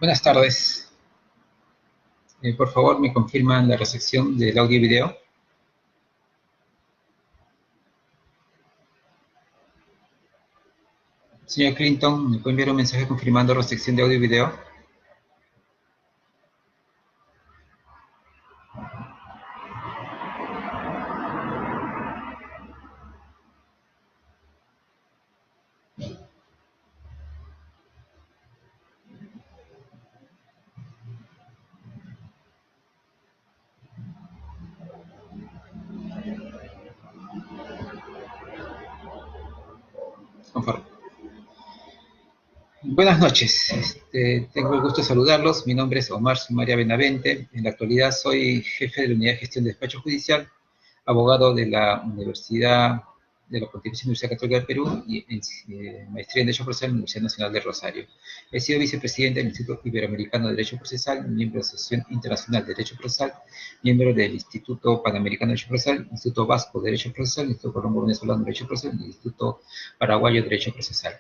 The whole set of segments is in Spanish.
Buenas tardes. Por favor, me confirman la recepción del audio y video. Señor Clinton, ¿me puede enviar un mensaje confirmando recepción de audio y video? Conforme. Buenas noches. Tengo el gusto de saludarlos. Mi nombre es Omar Sumaria Benavente. En la actualidad soy jefe de la Unidad de Gestión de Despacho Judicial, abogado de la Universidad de la Pontificia Universidad Católica del Perú y maestría en Derecho Procesal en la Universidad Nacional de Rosario. He sido vicepresidente del Instituto Iberoamericano de Derecho Procesal, miembro de la Asociación Internacional de Derecho Procesal, miembro del Instituto Panamericano de Derecho Procesal, Instituto Vasco de Derecho Procesal, Instituto Colombo Venezolano de Derecho Procesal y Instituto Paraguayo de Derecho Procesal.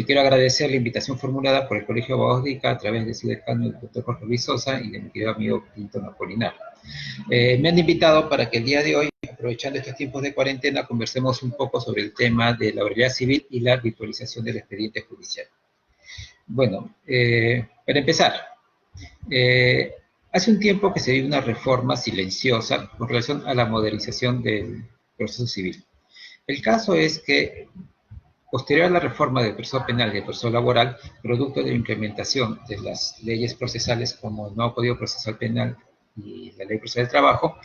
Quiero agradecer la invitación formulada por el Colegio de Abogados de ICA a través de su decano, el doctor Jorge Luis Sosa, y de mi querido amigo Clinton Apolinar. Me han invitado para que el día de hoy, aprovechando estos tiempos de cuarentena, conversemos un poco sobre el tema de la oralidad civil y la virtualización del expediente judicial. Bueno, para empezar, hace un tiempo que se dio una reforma silenciosa con relación a la modernización del proceso civil. El caso es que, posterior a la reforma del proceso penal y del proceso laboral, producto de la implementación de las leyes procesales como el nuevo Código Procesal Penal y la Ley Procesal del Trabajo,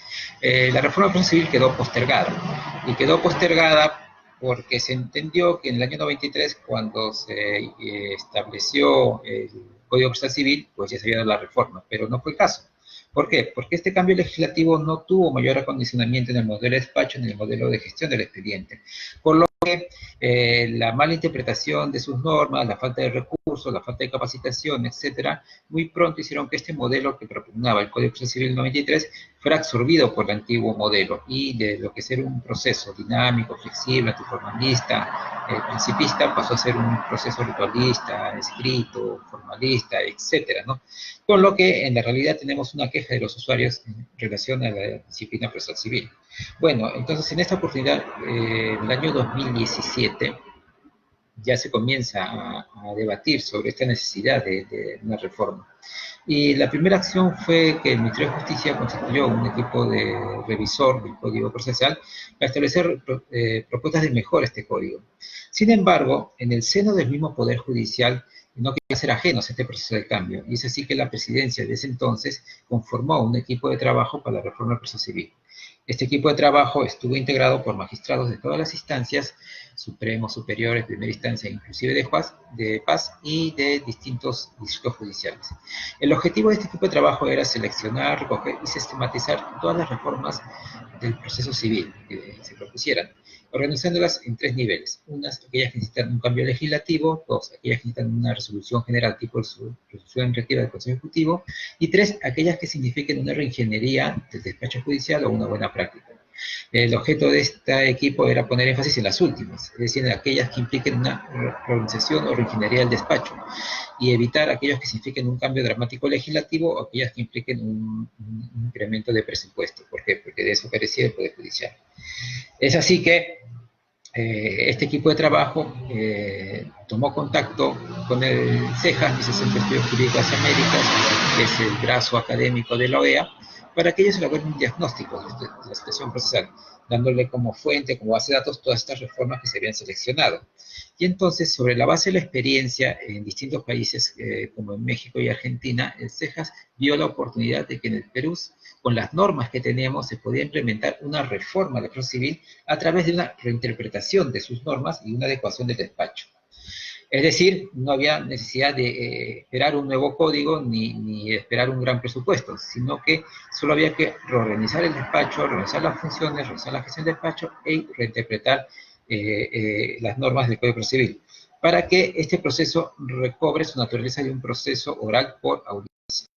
la reforma del proceso civil quedó postergada. Y quedó postergada porque se entendió que en el año 93, cuando se estableció el Código Procesal Civil, pues ya se había dado la reforma, pero no fue el caso. ¿Por qué? Porque este cambio legislativo no tuvo mayor acondicionamiento en el modelo de despacho ni en el modelo de gestión del expediente. Por lo que la mala interpretación de sus normas, la falta de recursos, la falta de capacitación, etcétera, muy pronto hicieron que este modelo que propugnaba el Código Procesal Civil 93 fuera absorbido por el antiguo modelo y de lo que era un proceso dinámico, flexible, antiformalista, principista, pasó a ser un proceso ritualista, escrito, formalista, etcétera, ¿no? Con lo que en la realidad tenemos una queja de los usuarios en relación a la disciplina procesal civil. Bueno, entonces en esta oportunidad, en el año 2017, ya se comienza a debatir sobre esta necesidad de una reforma. Y la primera acción fue que el Ministerio de Justicia constituyó un equipo de revisor del Código Procesal para establecer propuestas de mejora a este código. Sin embargo, en el seno del mismo Poder Judicial no querían ser ajenos a este proceso de cambio, y es así que la presidencia de ese entonces conformó un equipo de trabajo para la reforma del proceso civil. Este equipo de trabajo estuvo integrado por magistrados de todas las instancias, supremos, superiores, primera instancia, inclusive de paz y de distintos distritos judiciales. El objetivo de este equipo de trabajo era seleccionar, recoger y sistematizar todas las reformas del proceso civil que se propusieran, organizándolas en tres niveles. Unas, aquellas que necesitan un cambio legislativo; dos, aquellas que necesitan una resolución general tipo resolución directiva del Consejo Ejecutivo; y tres, aquellas que signifiquen una reingeniería del despacho judicial o una buena práctica. El objeto de este equipo era poner énfasis en las últimas, es decir, en aquellas que impliquen una reorganización o reingeniería del despacho, y evitar aquellos que signifiquen un cambio dramático legislativo o aquellas que impliquen un incremento de presupuesto. ¿Por qué? Porque de eso carecía el Poder Judicial. Es así que este equipo de trabajo tomó contacto con el CEJAS, que es el Centro de Estudios Jurídicos de las Américas, que es el brazo académico de la OEA, para que ellos elaboren un diagnóstico de la situación procesal, dándole como fuente, como base de datos, todas estas reformas que se habían seleccionado. Y entonces, sobre la base de la experiencia en distintos países, como en México y Argentina, el CEJAS vio la oportunidad de que en el Perú, con las normas que teníamos, se podía implementar una reforma del proceso civil a través de una reinterpretación de sus normas y una adecuación del despacho. Es decir, no había necesidad de esperar un nuevo código ni esperar un gran presupuesto, sino que solo había que reorganizar el despacho, reorganizar las funciones, reorganizar la gestión del despacho y reinterpretar las normas del Código Civil, para que este proceso recobre su naturaleza de un proceso oral por audiencia.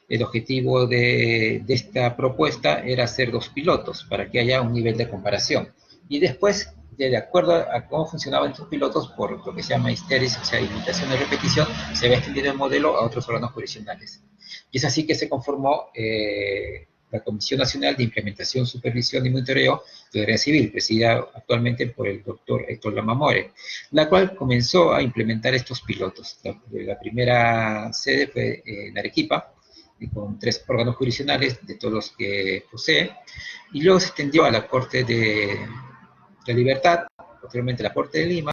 El objetivo de esta propuesta era hacer dos pilotos para que haya un nivel de comparación y después de acuerdo a cómo funcionaban estos pilotos, por lo que se llama histeris, o sea, imitación y repetición, se había extendido el modelo a otros órganos jurisdiccionales. Y es así que se conformó la Comisión Nacional de Implementación, Supervisión y Monitoreo de la Guardia Civil, presidida actualmente por el doctor Héctor Lamamore, la cual comenzó a implementar estos pilotos. La primera sede fue en Arequipa, con 3 órganos jurisdiccionales de todos los que posee, y luego se extendió a la Corte de Libertad, posteriormente la Corte de Lima,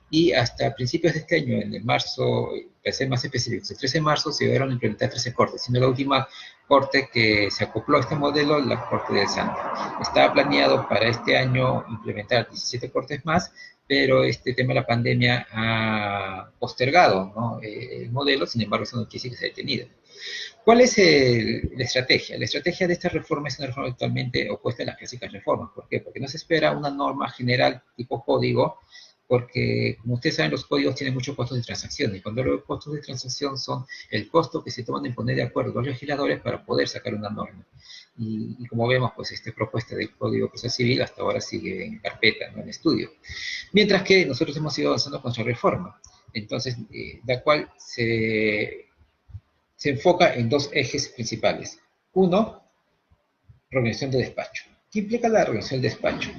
y hasta principios de este año, en el marzo, para ser más específicos, el 13 de marzo se llegaron a implementar 13 cortes, siendo la última corte que se acopló a este modelo la Corte del Santo. Estaba planeado para este año implementar 17 cortes más, pero este tema de la pandemia ha postergado, ¿no?, el modelo, sin embargo eso no quiere decir que se ha detenido. ¿Cuál es la estrategia? La estrategia de esta reforma es una reforma totalmente opuesta a las clásicas reformas. ¿Por qué? Porque no se espera una norma general tipo código, porque, como ustedes saben, los códigos tienen muchos costos de transacción, y cuando los costos de transacción son el costo que se toman en poner de acuerdo los legisladores para poder sacar una norma. Y como vemos, pues esta propuesta del Código Procesal Civil hasta ahora sigue en carpeta, no en estudio. Mientras que nosotros hemos ido avanzando con nuestra reforma, entonces, la cual se enfoca en 2 ejes principales. Uno, organización de despacho. ¿Qué implica la organización del despacho?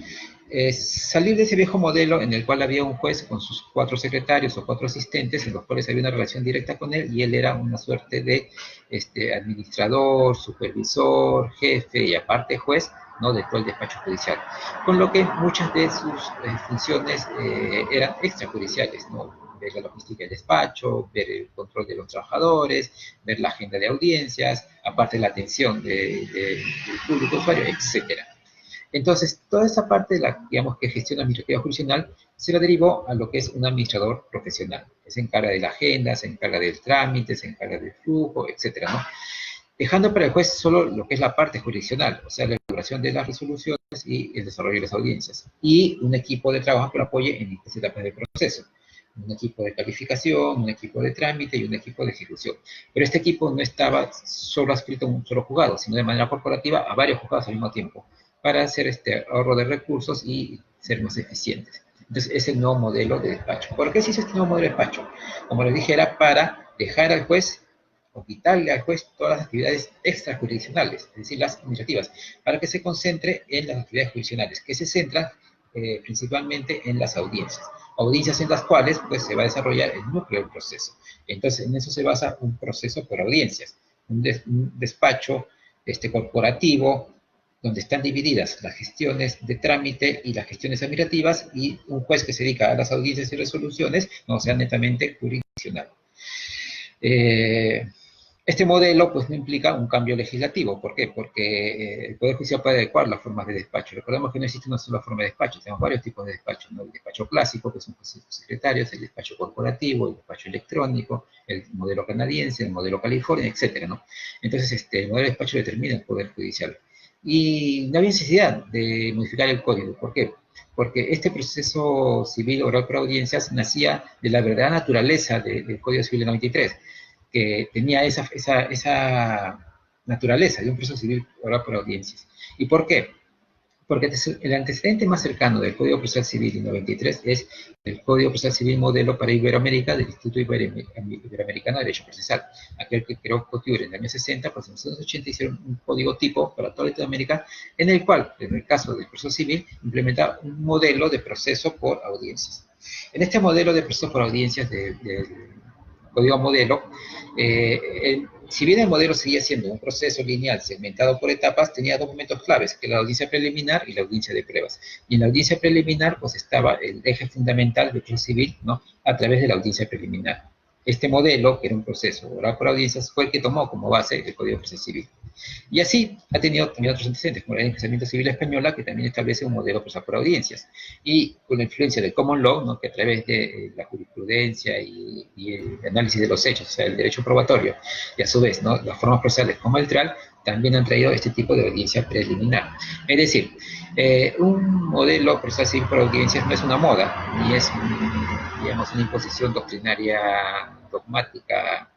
Salir de ese viejo modelo en el cual había un juez con sus 4 secretarios o 4 asistentes, en los cuales había una relación directa con él, y él era una suerte de administrador, supervisor, jefe y aparte juez, ¿no?, de todo el despacho judicial. Con lo que muchas de sus funciones eran extrajudiciales, ¿no? Ver la logística del despacho, ver el control de los trabajadores, ver la agenda de audiencias, aparte la atención del público usuario, etcétera. Entonces, toda esa parte de la, digamos, que gestión administrativa jurisdiccional se la derivó a lo que es un administrador profesional, que se encarga de la agenda, se encarga del trámite, se encarga del flujo, etcétera, ¿no? Dejando para el juez solo lo que es la parte jurisdiccional, o sea, la elaboración de las resoluciones y el desarrollo de las audiencias, y un equipo de trabajo que lo apoye en estas etapas del proceso. Un equipo de calificación, un equipo de trámite y un equipo de ejecución. Pero este equipo no estaba solo adscrito a un solo juzgado, sino de manera corporativa a varios juzgados al mismo tiempo, para hacer este ahorro de recursos y ser más eficientes. Entonces, es el nuevo modelo de despacho. ¿Por qué se hizo este nuevo modelo de despacho? Como les dije, era para dejar al juez o quitarle al juez todas las actividades extrajurisdiccionales, es decir, las administrativas, para que se concentre en las actividades jurisdiccionales, que se centran principalmente en las audiencias. Audiencias en las cuales pues, se va a desarrollar el núcleo del proceso. Entonces, en eso se basa un proceso por audiencias, un despacho corporativo, donde están divididas las gestiones de trámite y las gestiones administrativas, y un juez que se dedica a las audiencias y resoluciones, no sea netamente jurisdiccional. Este modelo pues no implica un cambio legislativo. ¿Por qué? Porque el Poder Judicial puede adecuar las formas de despacho. Recordemos que no existe una sola forma de despacho, tenemos varios tipos de despacho, ¿no? El despacho clásico, que son secretarios, el despacho corporativo, el despacho electrónico, el modelo canadiense, el modelo California, etcétera, ¿no? Entonces, el modelo de despacho determina el Poder Judicial. Y no había necesidad de modificar el código. ¿Por qué? Porque este proceso civil oral por audiencias nacía de la verdadera naturaleza del Código Civil de 93, que tenía esa naturaleza de un proceso civil oral por audiencias. ¿Y por qué? Porque el antecedente más cercano del Código Procesal Civil de 93 es el Código Procesal Civil Modelo para Iberoamérica del Instituto Iberoamericano de Derecho Procesal, aquel que creó Couture en el año 60, pues en los años 80 hicieron un código tipo para toda Latinoamérica, en el cual, en el caso del proceso civil, implementa un modelo de proceso por audiencias. En este modelo de proceso por audiencias del código modelo, si bien el modelo seguía siendo un proceso lineal segmentado por etapas, tenía 2 momentos claves, que la audiencia preliminar y la audiencia de pruebas. Y en la audiencia preliminar, pues estaba el eje fundamental del proceso civil, ¿no?, a través de la audiencia preliminar. Este modelo, que era un proceso oral por audiencias, fue el que tomó como base el Código Procesal Civil. Y así ha tenido también otros antecedentes, como la Ley de Enjuiciamiento Civil Española, que también establece un modelo procesal por audiencias. Y con la influencia del Common Law, ¿no?, que a través de la jurisprudencia y el análisis de los hechos, o sea, el derecho probatorio, y a su vez, ¿no?, las formas procesales como el TRAL, también han traído este tipo de audiencia preliminar. Es decir, un modelo procesal civil por audiencias no es una moda, ni es, digamos, una imposición doctrinaria, dogmática,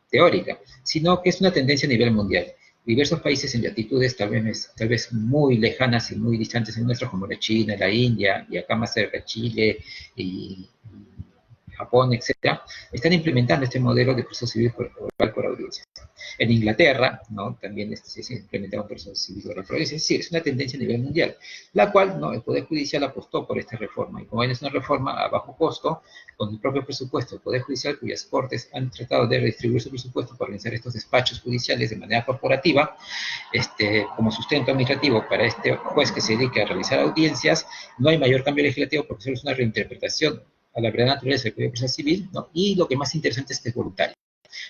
teórica, sino que es una tendencia a nivel mundial. diversos países en latitudes tal vez muy lejanas y muy distantes de nuestros, como la China, la India, y acá más cerca Chile y Japón, etcétera, están implementando este modelo de proceso civil por audiencias. En Inglaterra, ¿no? También se ha implementado un proceso civil por audiencias. Es decir, es una tendencia a nivel mundial, la cual, ¿no?, el Poder Judicial apostó por esta reforma. Y como ven, es una reforma a bajo costo, con el propio presupuesto del Poder Judicial, cuyas cortes han tratado de redistribuir su presupuesto para organizar estos despachos judiciales de manera corporativa, como sustento administrativo para este juez que se dedique a realizar audiencias. No hay mayor cambio legislativo porque solo es una reinterpretación a la verdadera naturaleza del Código Procesal Civil, ¿no? Y lo que más interesante es que es voluntario.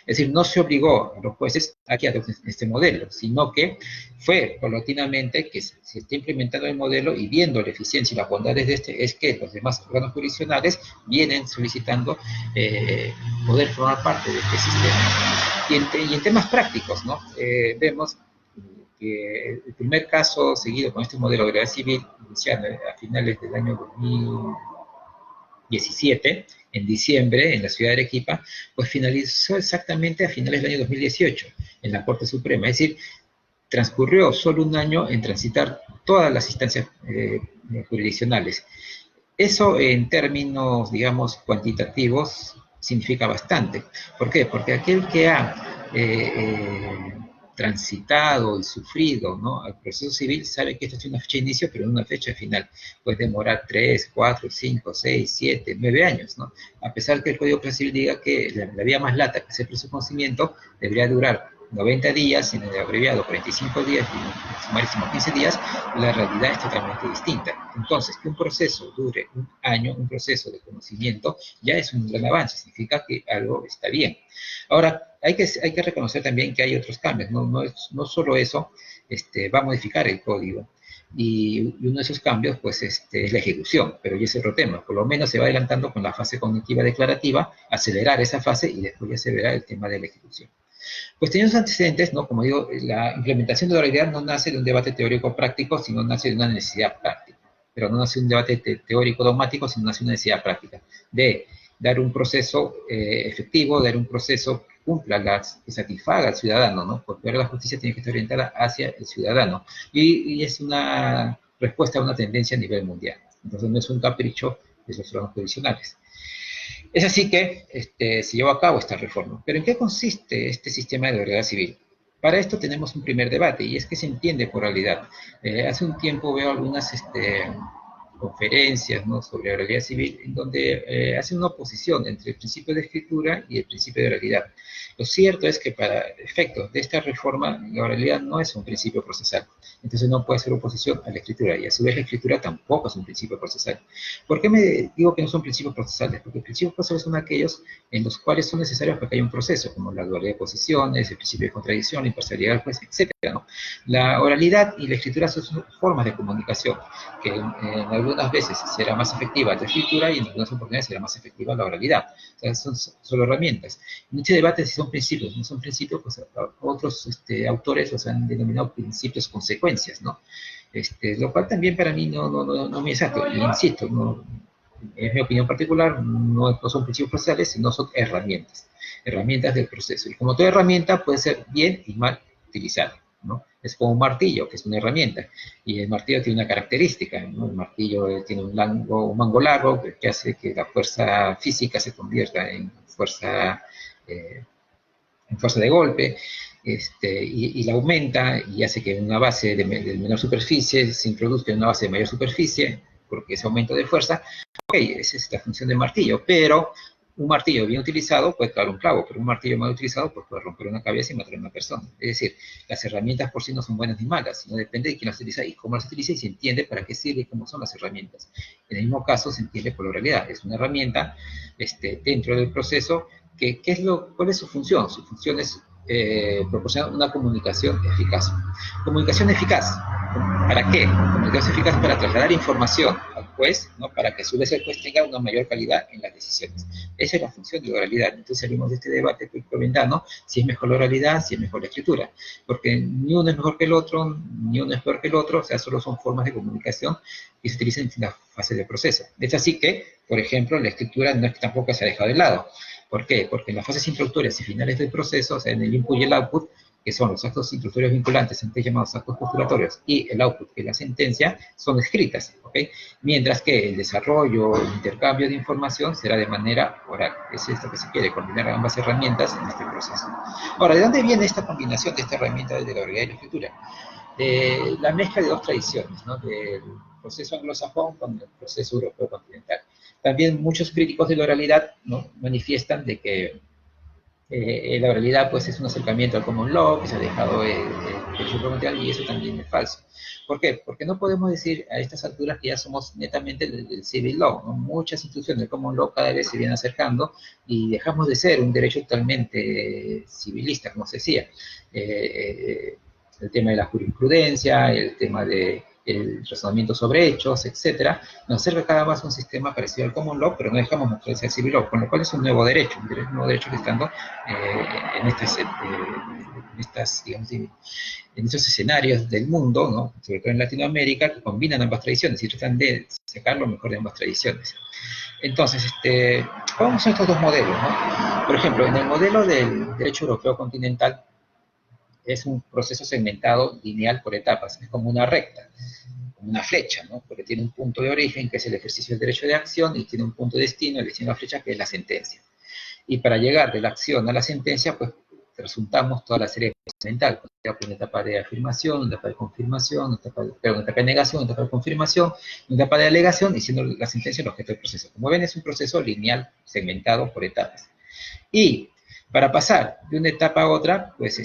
Es decir, no se obligó a los jueces a que adopten este modelo, sino que fue paulatinamente que se está implementando el modelo y viendo la eficiencia y las bondades de este, es que los demás órganos jurisdiccionales vienen solicitando poder formar parte de este sistema. Y en temas prácticos, ¿no? Vemos que el primer caso seguido con este modelo de la civil, iniciado a finales del año 2017, en diciembre, en la ciudad de Arequipa, pues finalizó exactamente a finales del año 2018, en la Corte Suprema. Es decir, transcurrió solo un año en transitar todas las instancias jurisdiccionales. Eso en términos, digamos, cuantitativos, significa bastante. ¿Por qué? Porque aquel que ha transitado y sufrido, ¿no?, al proceso civil sabe que esto tiene una fecha de inicio, pero no una fecha final. Puede demorar 3, 4, 5, 6, 7, 9 años, ¿no? A pesar que el Código Procesal Civil diga que la vía más lata, que es el presupuestamiento, debería durar 90 días, en el abreviado 45 días y máximo 15 días, la realidad es totalmente distinta. Entonces, que un proceso dure un año, un proceso de conocimiento, ya es un gran avance, significa que algo está bien. Ahora, hay que reconocer también que hay otros cambios, no solo eso va a modificar el código. Y uno de esos cambios, pues, es la ejecución, pero ya es otro tema. Por lo menos se va adelantando con la fase cognitiva declarativa, acelerar esa fase y después ya se verá el tema de la ejecución. Pues teniendo antecedentes, ¿no? Como digo, la implementación de la oralidad no nace de un debate teórico-práctico, sino nace de una necesidad práctica. Pero no nace de un debate teórico-dogmático, sino nace de una necesidad práctica de dar un proceso efectivo, dar un proceso que cumpla, que satisfaga al ciudadano, ¿no? Porque ahora la justicia tiene que estar orientada hacia el ciudadano. Y es una respuesta a una tendencia a nivel mundial. Entonces no es un capricho de los órganos jurisdiccionales. Es así que se llevó a cabo esta reforma. ¿Pero en qué consiste este sistema de oralidad civil? Para esto tenemos un primer debate, y es que se entiende por oralidad. Hace un tiempo veo algunas conferencias, ¿no?, sobre oralidad civil, en donde hacen una oposición entre el principio de escritura y el principio de oralidad. Lo cierto es que para efectos de esta reforma, la oralidad no es un principio procesal. Entonces no puede ser oposición a la escritura, y a su vez la escritura tampoco es un principio procesal. ¿Por qué me digo que no son principios procesales? Porque los principios procesales son aquellos en los cuales son necesarios para que haya un proceso, como la dualidad de posiciones, el principio de contradicción, la imparcialidad del juez, etc., ¿no? La oralidad y la escritura son formas de comunicación que en algunas veces será más efectiva la escritura y en algunas oportunidades será más efectiva la oralidad. O sea, son solo herramientas. En este debate si son principios, no son principios, pues otros autores los han denominado principios consecuencias, ¿no? Lo cual también para mí no me es exacto. Y insisto, es mi opinión particular, no son principios procesales, sino son herramientas del proceso. Y como toda herramienta puede ser bien y mal utilizada, ¿no? Es como un martillo, que es una herramienta, y el martillo tiene una característica, ¿no? El martillo tiene un mango largo que hace que la fuerza física se convierta en fuerza de golpe, y la aumenta y hace que una base de menor superficie se introduzca en una base de mayor superficie, porque ese aumento de fuerza. Ok, esa es la función del martillo, pero un martillo bien utilizado puede clavar un clavo, pero un martillo mal utilizado pues puede romper una cabeza y matar a una persona. Es decir, las herramientas por sí no son buenas ni malas, sino depende de quién las utiliza y cómo las utiliza, y se entiende para qué sirve y cómo son las herramientas. En el mismo caso se entiende por la realidad. Es una herramienta dentro del proceso ¿cuál es su función? Su función es proporcionar una comunicación eficaz. Comunicación eficaz, ¿para qué? Comunicación eficaz para trasladar información al juez, ¿no?, para que a su vez el juez tenga una mayor calidad en las decisiones. Esa es la función de la oralidad. Entonces salimos de este debate comentando si es mejor la oralidad, si es mejor la escritura, porque ni uno es mejor que el otro, ni uno es peor que el otro, o sea, solo son formas de comunicación que se utilizan en distintas fases del proceso. Es así que, por ejemplo, la escritura no es que tampoco se ha dejado de lado. ¿Por qué? Porque en las fases introductorias y finales del proceso, o sea, en el input y el output, que son los actos instructorios vinculantes, antes llamados actos postulatorios, y el output, que es la sentencia, son escritas, ¿ok? Mientras que el desarrollo, el intercambio de información será de manera oral. Es esto que se quiere, combinar ambas herramientas en este proceso. Ahora, ¿de dónde viene esta combinación de esta herramienta de la oralidad y la escritura? La mezcla de dos tradiciones, ¿no? Del proceso anglosajón con el proceso europeo continental. También muchos críticos de la oralidad, ¿no?, manifiestan de que la oralidad pues es un acercamiento al common law, que se ha dejado el derecho continental, y eso también es falso. ¿Por qué? Porque no podemos decir a estas alturas que ya somos netamente del civil law, ¿no? Muchas instituciones del common law cada vez se vienen acercando y dejamos de ser un derecho totalmente civilista, como se decía. El tema de la jurisprudencia, el tema de el razonamiento sobre hechos, etcétera, nos acerca cada vez a un sistema parecido al common law, pero no dejamos mostrarse al civil law, con lo cual es un nuevo derecho que estando digamos, en estos escenarios del mundo, ¿no?, sobre todo en Latinoamérica, que combinan ambas tradiciones y tratan de sacar lo mejor de ambas tradiciones. Entonces, ¿cómo son estos dos modelos, ¿no? Por ejemplo, en el modelo del derecho europeo continental, es un proceso segmentado lineal por etapas, es como una recta, como una flecha, ¿no? Porque tiene un punto de origen, que es el ejercicio del derecho de acción, y tiene un punto de destino, el destino de la flecha, que es la sentencia. Y para llegar de la acción a la sentencia, pues resultamos toda la serie procedimental, una etapa de afirmación, una etapa de confirmación, una etapa de negación, una etapa de confirmación, una etapa de alegación, y siendo la sentencia el objeto del proceso. Como ven, es un proceso lineal segmentado por etapas. Y para pasar de una etapa a otra, pues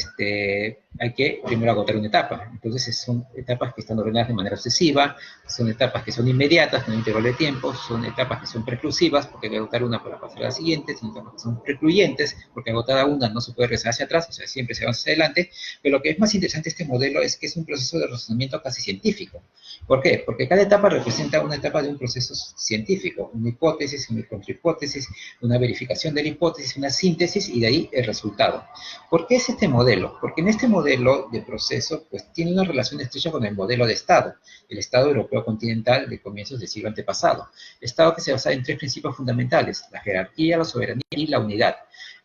hay que primero agotar una etapa. Entonces son etapas que están ordenadas de manera sucesiva, son etapas que son inmediatas, con un intervalo de tiempo, son etapas que son preclusivas, porque hay que agotar una para pasar a la siguiente, son etapas que son precluyentes, porque agotada una no se puede regresar hacia atrás, o sea, siempre se avanza hacia adelante. Pero lo que es más interesante de este modelo es que es un proceso de razonamiento casi científico. ¿Por qué? Porque cada etapa representa una etapa de un proceso científico, una hipótesis, una contrahipótesis, una verificación de la hipótesis, una síntesis, y de ahí el resultado. ¿Por qué es este modelo? Porque en este modelo de proceso, pues tiene una relación estrecha con el modelo de Estado, el Estado europeo continental de comienzos del siglo antepasado. Estado que se basa en tres principios fundamentales: la jerarquía, la soberanía y la unidad.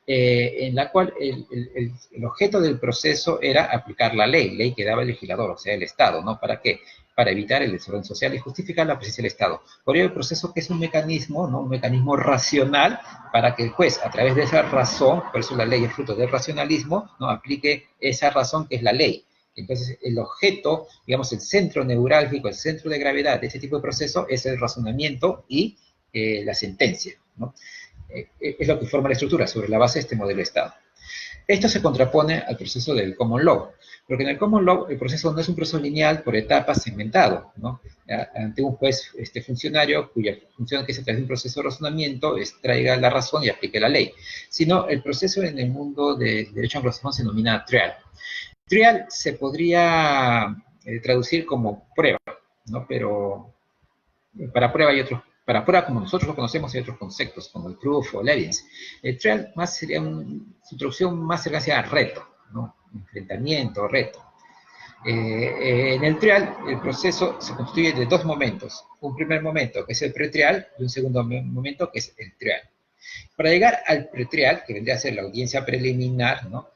En la cual el objeto del proceso era aplicar la ley que daba el legislador, o sea, el Estado, ¿no? ¿Para qué? Para evitar el desorden social y justificar la presencia del Estado. Por ello, el proceso, que es un mecanismo, ¿no?, un mecanismo racional, para que el juez, a través de esa razón, por eso la ley es fruto del racionalismo, ¿no?, aplique esa razón que es la ley. Entonces, el objeto, digamos, el centro neurálgico, el centro de gravedad de este tipo de proceso es el razonamiento y la sentencia, ¿no? Es lo que forma la estructura sobre la base de este modelo de Estado. Esto se contrapone al proceso del common law, porque en el common law el proceso no es un proceso lineal por etapas segmentado, ¿no? Ante un juez funcionario cuya función es, a través de un proceso de razonamiento, extraiga la razón y aplique la ley, sino el proceso en el mundo del derecho anglosajón se denomina trial. Trial se podría traducir como prueba, ¿no? Pero para prueba hay otros. Para prueba, como nosotros lo conocemos, hay otros conceptos, como el proof o el evidence. El trial más sería su traducción más cercana a reto, ¿no? Enfrentamiento, reto. En el trial, el proceso se constituye de dos momentos. Un primer momento, que es el pretrial, y un segundo momento, que es el trial. Para llegar al pretrial, que vendría a ser la audiencia preliminar, ¿no?,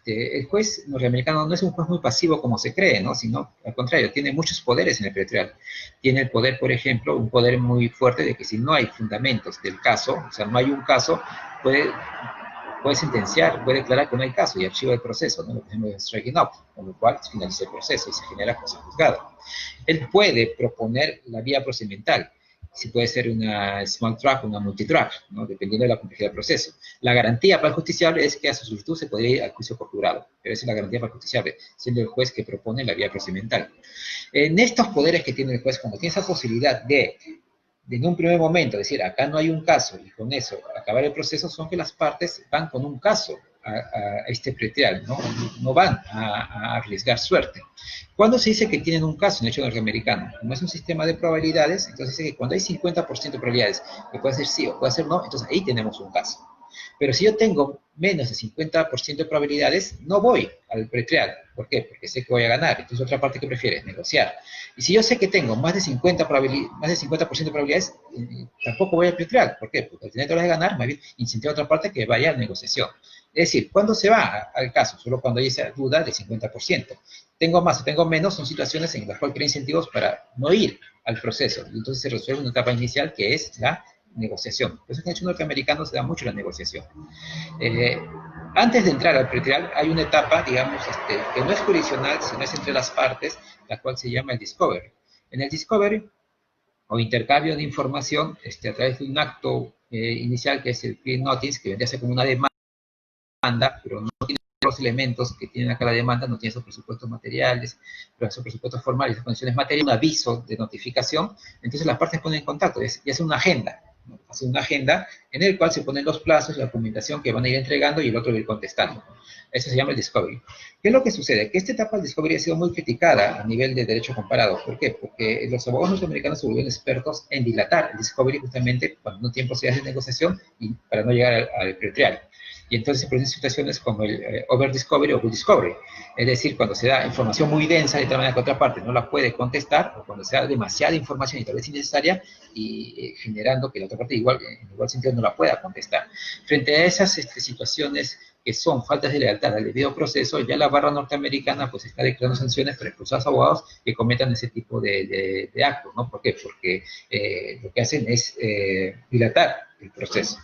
el juez norteamericano no es un juez muy pasivo como se cree, ¿no?, sino al contrario, tiene muchos poderes en el pretrial. Tiene el poder, por ejemplo, un poder muy fuerte de que si no hay fundamentos del caso, o sea, no hay un caso, puede sentenciar, puede declarar que no hay caso y archiva el proceso, ¿no?, lo que se llama striking out, con lo cual se finaliza el proceso y se genera cosa juzgada. Él puede proponer la vía procedimental, si puede ser una small track o una multitrack, ¿no?, dependiendo de la complejidad del proceso. La garantía para el justiciable es que a su solicitud se podría ir al juicio por jurado, pero esa es la garantía para el justiciable, siendo el juez que propone la vía procedimental. En estos poderes que tiene el juez, como tiene esa posibilidad de en un primer momento decir, acá no hay un caso, y con eso acabar el proceso, son que las partes van con un caso a este pretrial, ¿no? No van a arriesgar suerte. ¿Cuándo se dice que tienen un caso en el hecho norteamericano? Como es un sistema de probabilidades, entonces dice que cuando hay 50% de probabilidades, que puede ser sí o puede ser no, entonces ahí tenemos un caso. Pero si yo tengo menos de 50% de probabilidades, no voy al pretrial. ¿Por qué? Porque sé que voy a ganar. Entonces, otra parte que prefiere negociar. Y si yo sé que tengo más de 50% de probabilidades, tampoco voy al pretrial. ¿Por qué? Porque al tener todas las de ganar, más bien incentivo a otra parte que vaya a la negociación. Es decir, ¿cuándo se va al caso? Solo cuando hay esa duda del 50%. Tengo más o tengo menos son situaciones en las cuales hay incentivos para no ir al proceso. Y entonces se resuelve una etapa inicial que es la negociación. Por eso en el hecho norteamericano se da mucho la negociación. Eh, Antes de entrar al pretrial hay una etapa, digamos, que no es jurisdiccional, sino es entre las partes, la cual se llama el discovery. En el discovery, o intercambio de información, a través de un acto inicial que es el plea notice, que vendría a ser como una demanda, pero no tiene los elementos que tiene acá la demanda, no tiene esos presupuestos materiales, pero esos presupuestos formales, esas condiciones materiales, un aviso de notificación, entonces las partes ponen en contacto y hacen una agenda, ¿no? Hacen una agenda en el cual se ponen los plazos, la documentación que van a ir entregando y el otro va a ir contestando. Eso se llama el discovery. ¿Qué es lo que sucede? Que esta etapa del discovery ha sido muy criticada a nivel de derecho comparado. ¿Por qué? Porque los abogados norteamericanos se volvieron expertos en dilatar el discovery justamente cuando un tiempo se hace de negociación y para no llegar al pretrial. Y entonces se producen situaciones como el over discovery o good discovery. Es decir, cuando se da información muy densa de tal manera que otra parte no la puede contestar, o cuando se da demasiada información y tal vez innecesaria, y generando que la otra parte en igual sentido no la pueda contestar. Frente a esas situaciones que son faltas de lealtad al debido proceso, ya la barra norteamericana pues está declarando sanciones para expulsar a los abogados que cometan ese tipo de actos, ¿no? ¿Por qué? Porque lo que hacen es dilatar el proceso.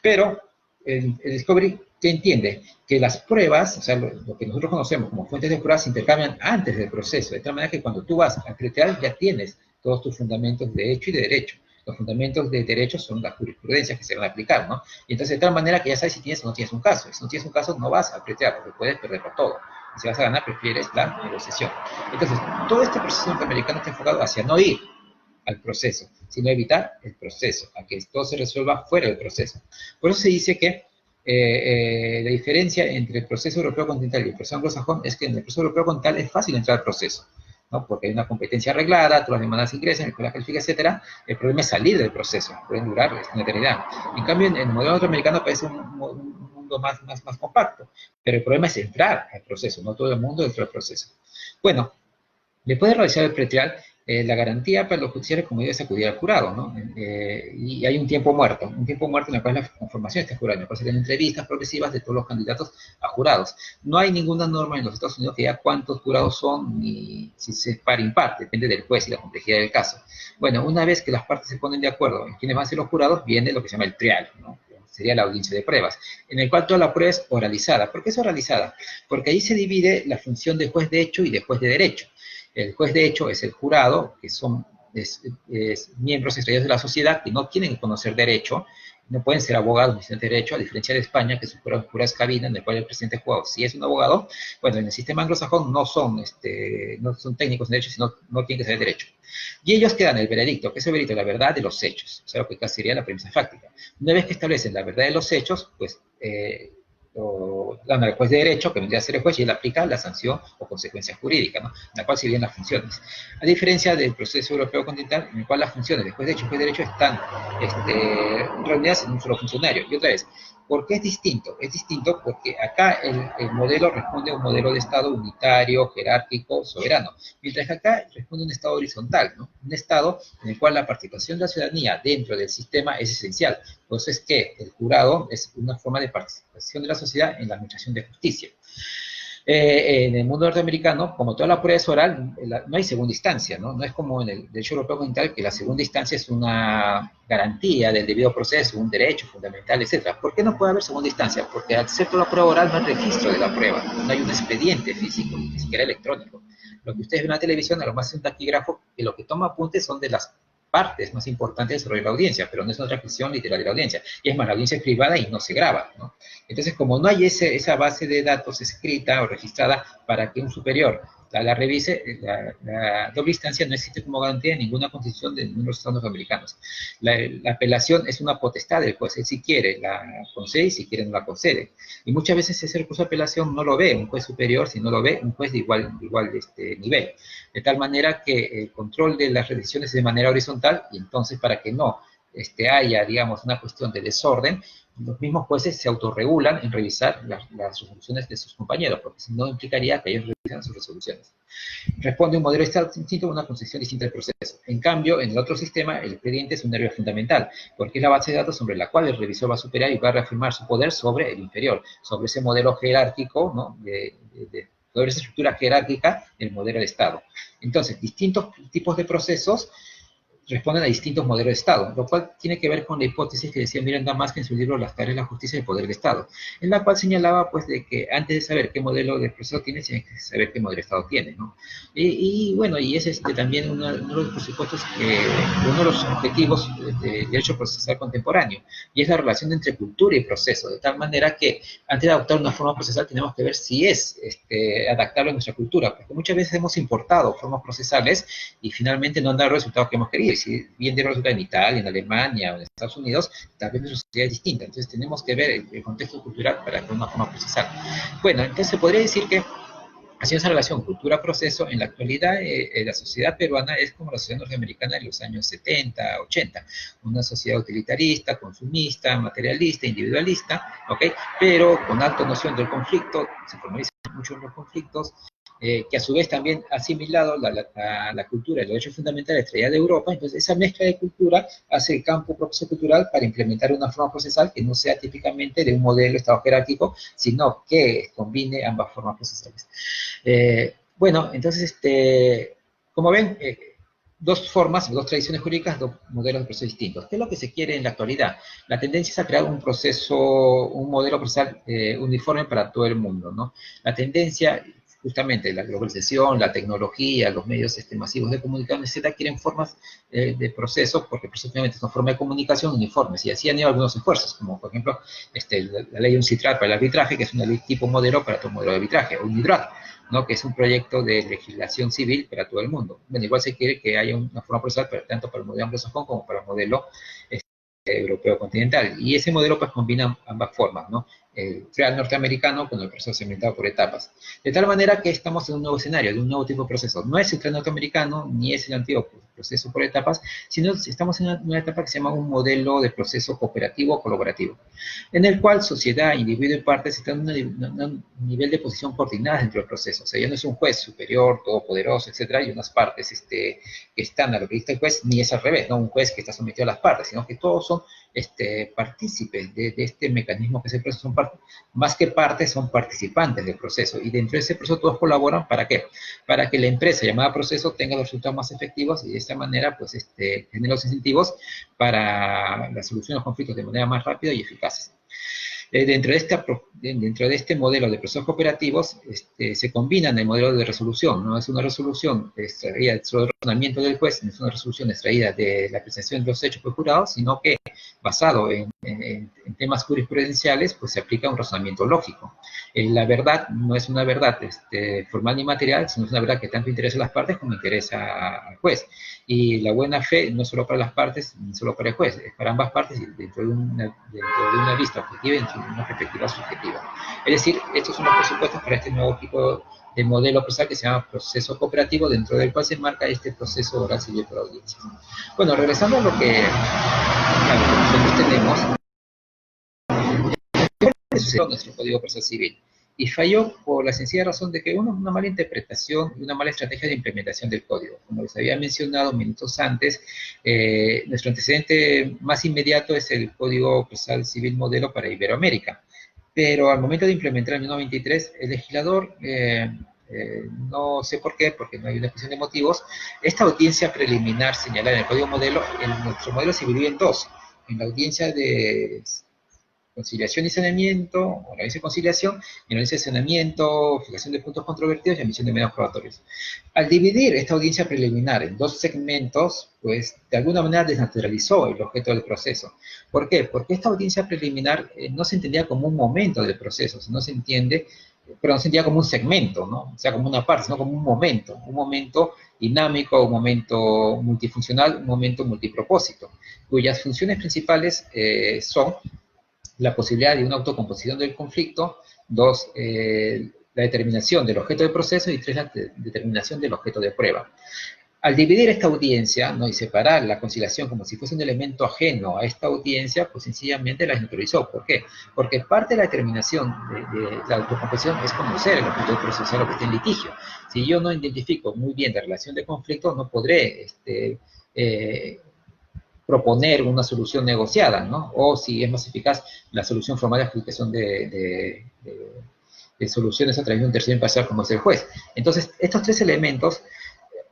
Pero el discovery, ¿qué entiende? Que las pruebas, o sea, lo que nosotros conocemos como fuentes de pruebas, se intercambian antes del proceso, de tal manera que cuando tú vas a pretrial ya tienes todos tus fundamentos de hecho y de derecho. Los fundamentos de derecho son las jurisprudencias que se van a aplicar, ¿no? Y entonces, de tal manera que ya sabes si tienes o no tienes un caso. Si no tienes un caso, no vas a pretrial, porque puedes perder por todo. Y si vas a ganar, prefieres la negociación. Entonces, todo este proceso norteamericano está enfocado hacia no ir al proceso, sino evitar el proceso, a que todo se resuelva fuera del proceso. Por eso se dice que la diferencia entre el proceso europeo continental y el proceso anglosajón es que en el proceso europeo continental es fácil entrar al proceso, ¿no? Porque hay una competencia arreglada, todas las demandas ingresan, el juez la califica, etcétera. El problema es salir del proceso, pueden durar una eternidad. En cambio, en el modelo norteamericano parece un mundo más compacto, pero el problema es entrar al proceso, no todo el mundo entra al proceso. Bueno, después de realizar el pretrial, la garantía para los judiciales, como digo, es acudir al jurado, ¿no? Y hay un tiempo muerto en el cual la conformación está jurada, en el cual se dan entrevistas progresivas de todos los candidatos a jurados. No hay ninguna norma en los Estados Unidos que diga cuántos jurados son, ni si se par impar, depende del juez y la complejidad del caso. Bueno, una vez que las partes se ponen de acuerdo en quiénes van a ser los jurados, viene lo que se llama el trial, ¿no? Sería la audiencia de pruebas, en el cual toda la prueba es oralizada. ¿Por qué es oralizada? Porque ahí se divide la función de juez de hecho y de juez de derecho. El juez de hecho es el jurado, que son miembros extraídos de la sociedad que no tienen que conocer derecho, no pueden ser abogados ni estudiantes de derecho, a diferencia de España, que es pura escabina, en el cual el presidente jurado, si es un abogado, bueno, en el sistema anglosajón no son técnicos en derecho, sino no tienen que saber derecho. Y ellos quedan el veredicto, que es el veredicto, la verdad de los hechos, o sea, lo que casi sería la premisa fáctica. Una vez que establecen la verdad de los hechos, pues o dan al juez de derecho, que vendría a ser el juez, y él aplica la sanción o consecuencia jurídica, ¿no? En la cual se vienen las funciones. A diferencia del proceso europeo continental, en el cual las funciones de juez de hecho y juez de derecho están reunidas en un solo funcionario. Y otra vez, ¿por qué es distinto? Es distinto porque acá el modelo responde a un modelo de Estado unitario, jerárquico, soberano, mientras que acá responde a un Estado horizontal, ¿no? Un Estado en el cual la participación de la ciudadanía dentro del sistema es esencial. Por eso es que el jurado es una forma de participación de la sociedad en la administración de justicia. En el mundo norteamericano, como toda la prueba es oral, no hay segunda instancia, ¿no? No es como en el derecho europeo continental, que la segunda instancia es una garantía del debido proceso, un derecho fundamental, etc. ¿Por qué no puede haber segunda instancia? Porque al ser toda la prueba oral no hay registro de la prueba, no hay un expediente físico, ni siquiera electrónico. Lo que ustedes ven en la televisión, a lo más es un taquígrafo, que lo que toma apuntes son de las partes más importantes sobre la audiencia, pero no es una transcripción literal de la audiencia. Y es más, la audiencia es privada y no se graba, ¿no? Entonces, como no hay esa base de datos escrita o registrada para que un superior la revise, la doble instancia no existe como garantía en ninguna constitución de ninguno de los estados norteamericanos. La apelación es una potestad del juez. Él, si quiere, la concede, y si quiere, no la concede. Y muchas veces ese recurso de apelación no lo ve un juez superior, sino lo ve un juez de igual nivel. De tal manera que el control de las decisiones es de manera horizontal, y entonces, para que no haya, digamos, una cuestión de desorden, los mismos jueces se autorregulan en revisar las resoluciones de sus compañeros, porque si no implicaría que ellos utilizan sus resoluciones. Responde un modelo de estado distinto a una concepción distinta del proceso. En cambio, en el otro sistema, el expediente es un nervio fundamental, porque es la base de datos sobre la cual el revisor va a superar y va a reafirmar su poder sobre el inferior, sobre ese modelo jerárquico, ¿no? Sobre esa estructura jerárquica del modelo de estado. Entonces, distintos tipos de procesos responden a distintos modelos de Estado, lo cual tiene que ver con la hipótesis que decía Miranda Maska en su libro Las tareas de la justicia y el poder del Estado, en la cual señalaba pues de que antes de saber qué modelo de proceso tienes, tienes que saber qué modelo de Estado tiene, ¿no? Bueno, y es también uno de los presupuestos, uno de los objetivos del derecho procesal contemporáneo, y es la relación entre cultura y proceso, de tal manera que antes de adoptar una forma procesal tenemos que ver si es adaptable a nuestra cultura, porque muchas veces hemos importado formas procesales y finalmente no han dado los resultados que hemos querido. Si bien dieron resultados en Italia, en Alemania o en Estados Unidos, también nuestra sociedad es distinta. Entonces tenemos que ver el contexto cultural para crear una forma procesal. Bueno, entonces se podría decir que haciendo esa relación cultura-proceso, en la actualidad la sociedad peruana es como la sociedad norteamericana de los años 70, 80, una sociedad utilitarista, consumista, materialista, individualista, ¿ok? Pero con alta noción del conflicto, se formalizan mucho los conflictos, que a su vez también ha asimilado la cultura, el derecho fundamental extraída de Europa. Entonces esa mezcla de cultura hace el campo proceso cultural para implementar una forma procesal que no sea típicamente de un modelo de estado jerárquico, sino que combine ambas formas procesales. Bueno, entonces, como ven, dos formas, dos tradiciones jurídicas, dos modelos de proceso distintos. ¿Qué es lo que se quiere en la actualidad? La tendencia es a crear un modelo procesal uniforme para todo el mundo, ¿no? La tendencia, justamente, la globalización, la tecnología, los medios masivos de comunicación, etcétera, quieren formas de proceso, porque precisamente son formas de comunicación uniformes, y así han ido algunos esfuerzos, como por ejemplo, la ley UNCITRAL para el arbitraje, que es una ley tipo modelo para todo modelo de arbitraje, o UNIDROIT, ¿no? Que es un proyecto de legislación civil para todo el mundo. Bueno, igual se quiere que haya una forma procesal tanto para el modelo anglosajón como para el modelo europeo continental. Y ese modelo pues combina ambas formas, ¿no? El real norteamericano con el proceso segmentado por etapas. De tal manera que estamos en un nuevo escenario, de un nuevo tipo de proceso. No es el real norteamericano, ni es el antiguo proceso por etapas, sino estamos en una etapa que se llama un modelo de proceso cooperativo colaborativo, en el cual sociedad, individuo y partes están en un nivel de posición coordinada dentro del proceso. O sea, ya no es un juez superior, todopoderoso, etcétera, y unas partes que están a lo que dice el juez, ni es al revés, no un juez que está sometido a las partes, sino que todos son partícipes de este mecanismo que es el proceso, son más que partes, son participantes del proceso, y dentro de ese proceso todos colaboran. ¿Para qué? Para que la empresa llamada proceso tenga los resultados más efectivos, y de esta manera pues genera los incentivos para la solución de los conflictos de manera más rápida y eficaz. Dentro de este modelo de procesos cooperativos se combinan el modelo de resolución. No es una resolución extraída del razonamiento del juez, no es una resolución extraída de la apreciación de los hechos por jurado, sino que basado en temas jurisprudenciales, pues se aplica un razonamiento lógico. La verdad no es una verdad formal ni material, sino es una verdad que tanto interesa a las partes como interesa al juez. Y la buena fe no es solo para las partes, ni solo para el juez, es para ambas partes y dentro de una vista objetiva y dentro de una perspectiva subjetiva. Es decir, estos son los presupuestos para este nuevo tipo de modelo procesal que se llama proceso cooperativo, dentro del cual se marca este proceso oral civil por audiencias. Bueno, regresando a lo que nosotros tenemos, sucedió nuestro Código Procesal Civil, y falló por la sencilla razón de que una mala interpretación y una mala estrategia de implementación del código. Como les había mencionado minutos antes, nuestro antecedente más inmediato es el Código Procesal Civil Modelo para Iberoamérica, pero al momento de implementar el 1993, el legislador, no sé por qué, porque no hay una exposición de motivos, esta audiencia preliminar señalada en el Código Modelo, nuestro modelo se divide en dos: en la audiencia de conciliación y saneamiento, o la audiencia de conciliación, y la audiencia de saneamiento, fijación de puntos controvertidos y admisión de medios probatorios. Al dividir esta audiencia preliminar en dos segmentos, pues de alguna manera desnaturalizó el objeto del proceso. ¿Por qué? Porque esta audiencia preliminar no se entendía como un momento del proceso, no se entiende, pero no se entendía como un segmento, ¿no? O sea, como una parte, sino como un momento dinámico, un momento multifuncional, un momento multipropósito, cuyas funciones principales son la posibilidad de una autocomposición del conflicto, dos, la determinación del objeto del proceso, y tres, la determinación del objeto de prueba. Al dividir esta audiencia, ¿no? Y separar la conciliación como si fuese un elemento ajeno a esta audiencia, pues sencillamente la desnaturalizó. ¿Por qué? Porque parte de la determinación de la autocomposición es conocer el objeto procesal o que está en litigio. Si yo no identifico muy bien la relación de conflicto, no podré proponer una solución negociada, ¿no? O si es más eficaz, la solución formal de adjudicación de soluciones a través de un tercero imparcial como es el juez. Entonces, estos tres elementos,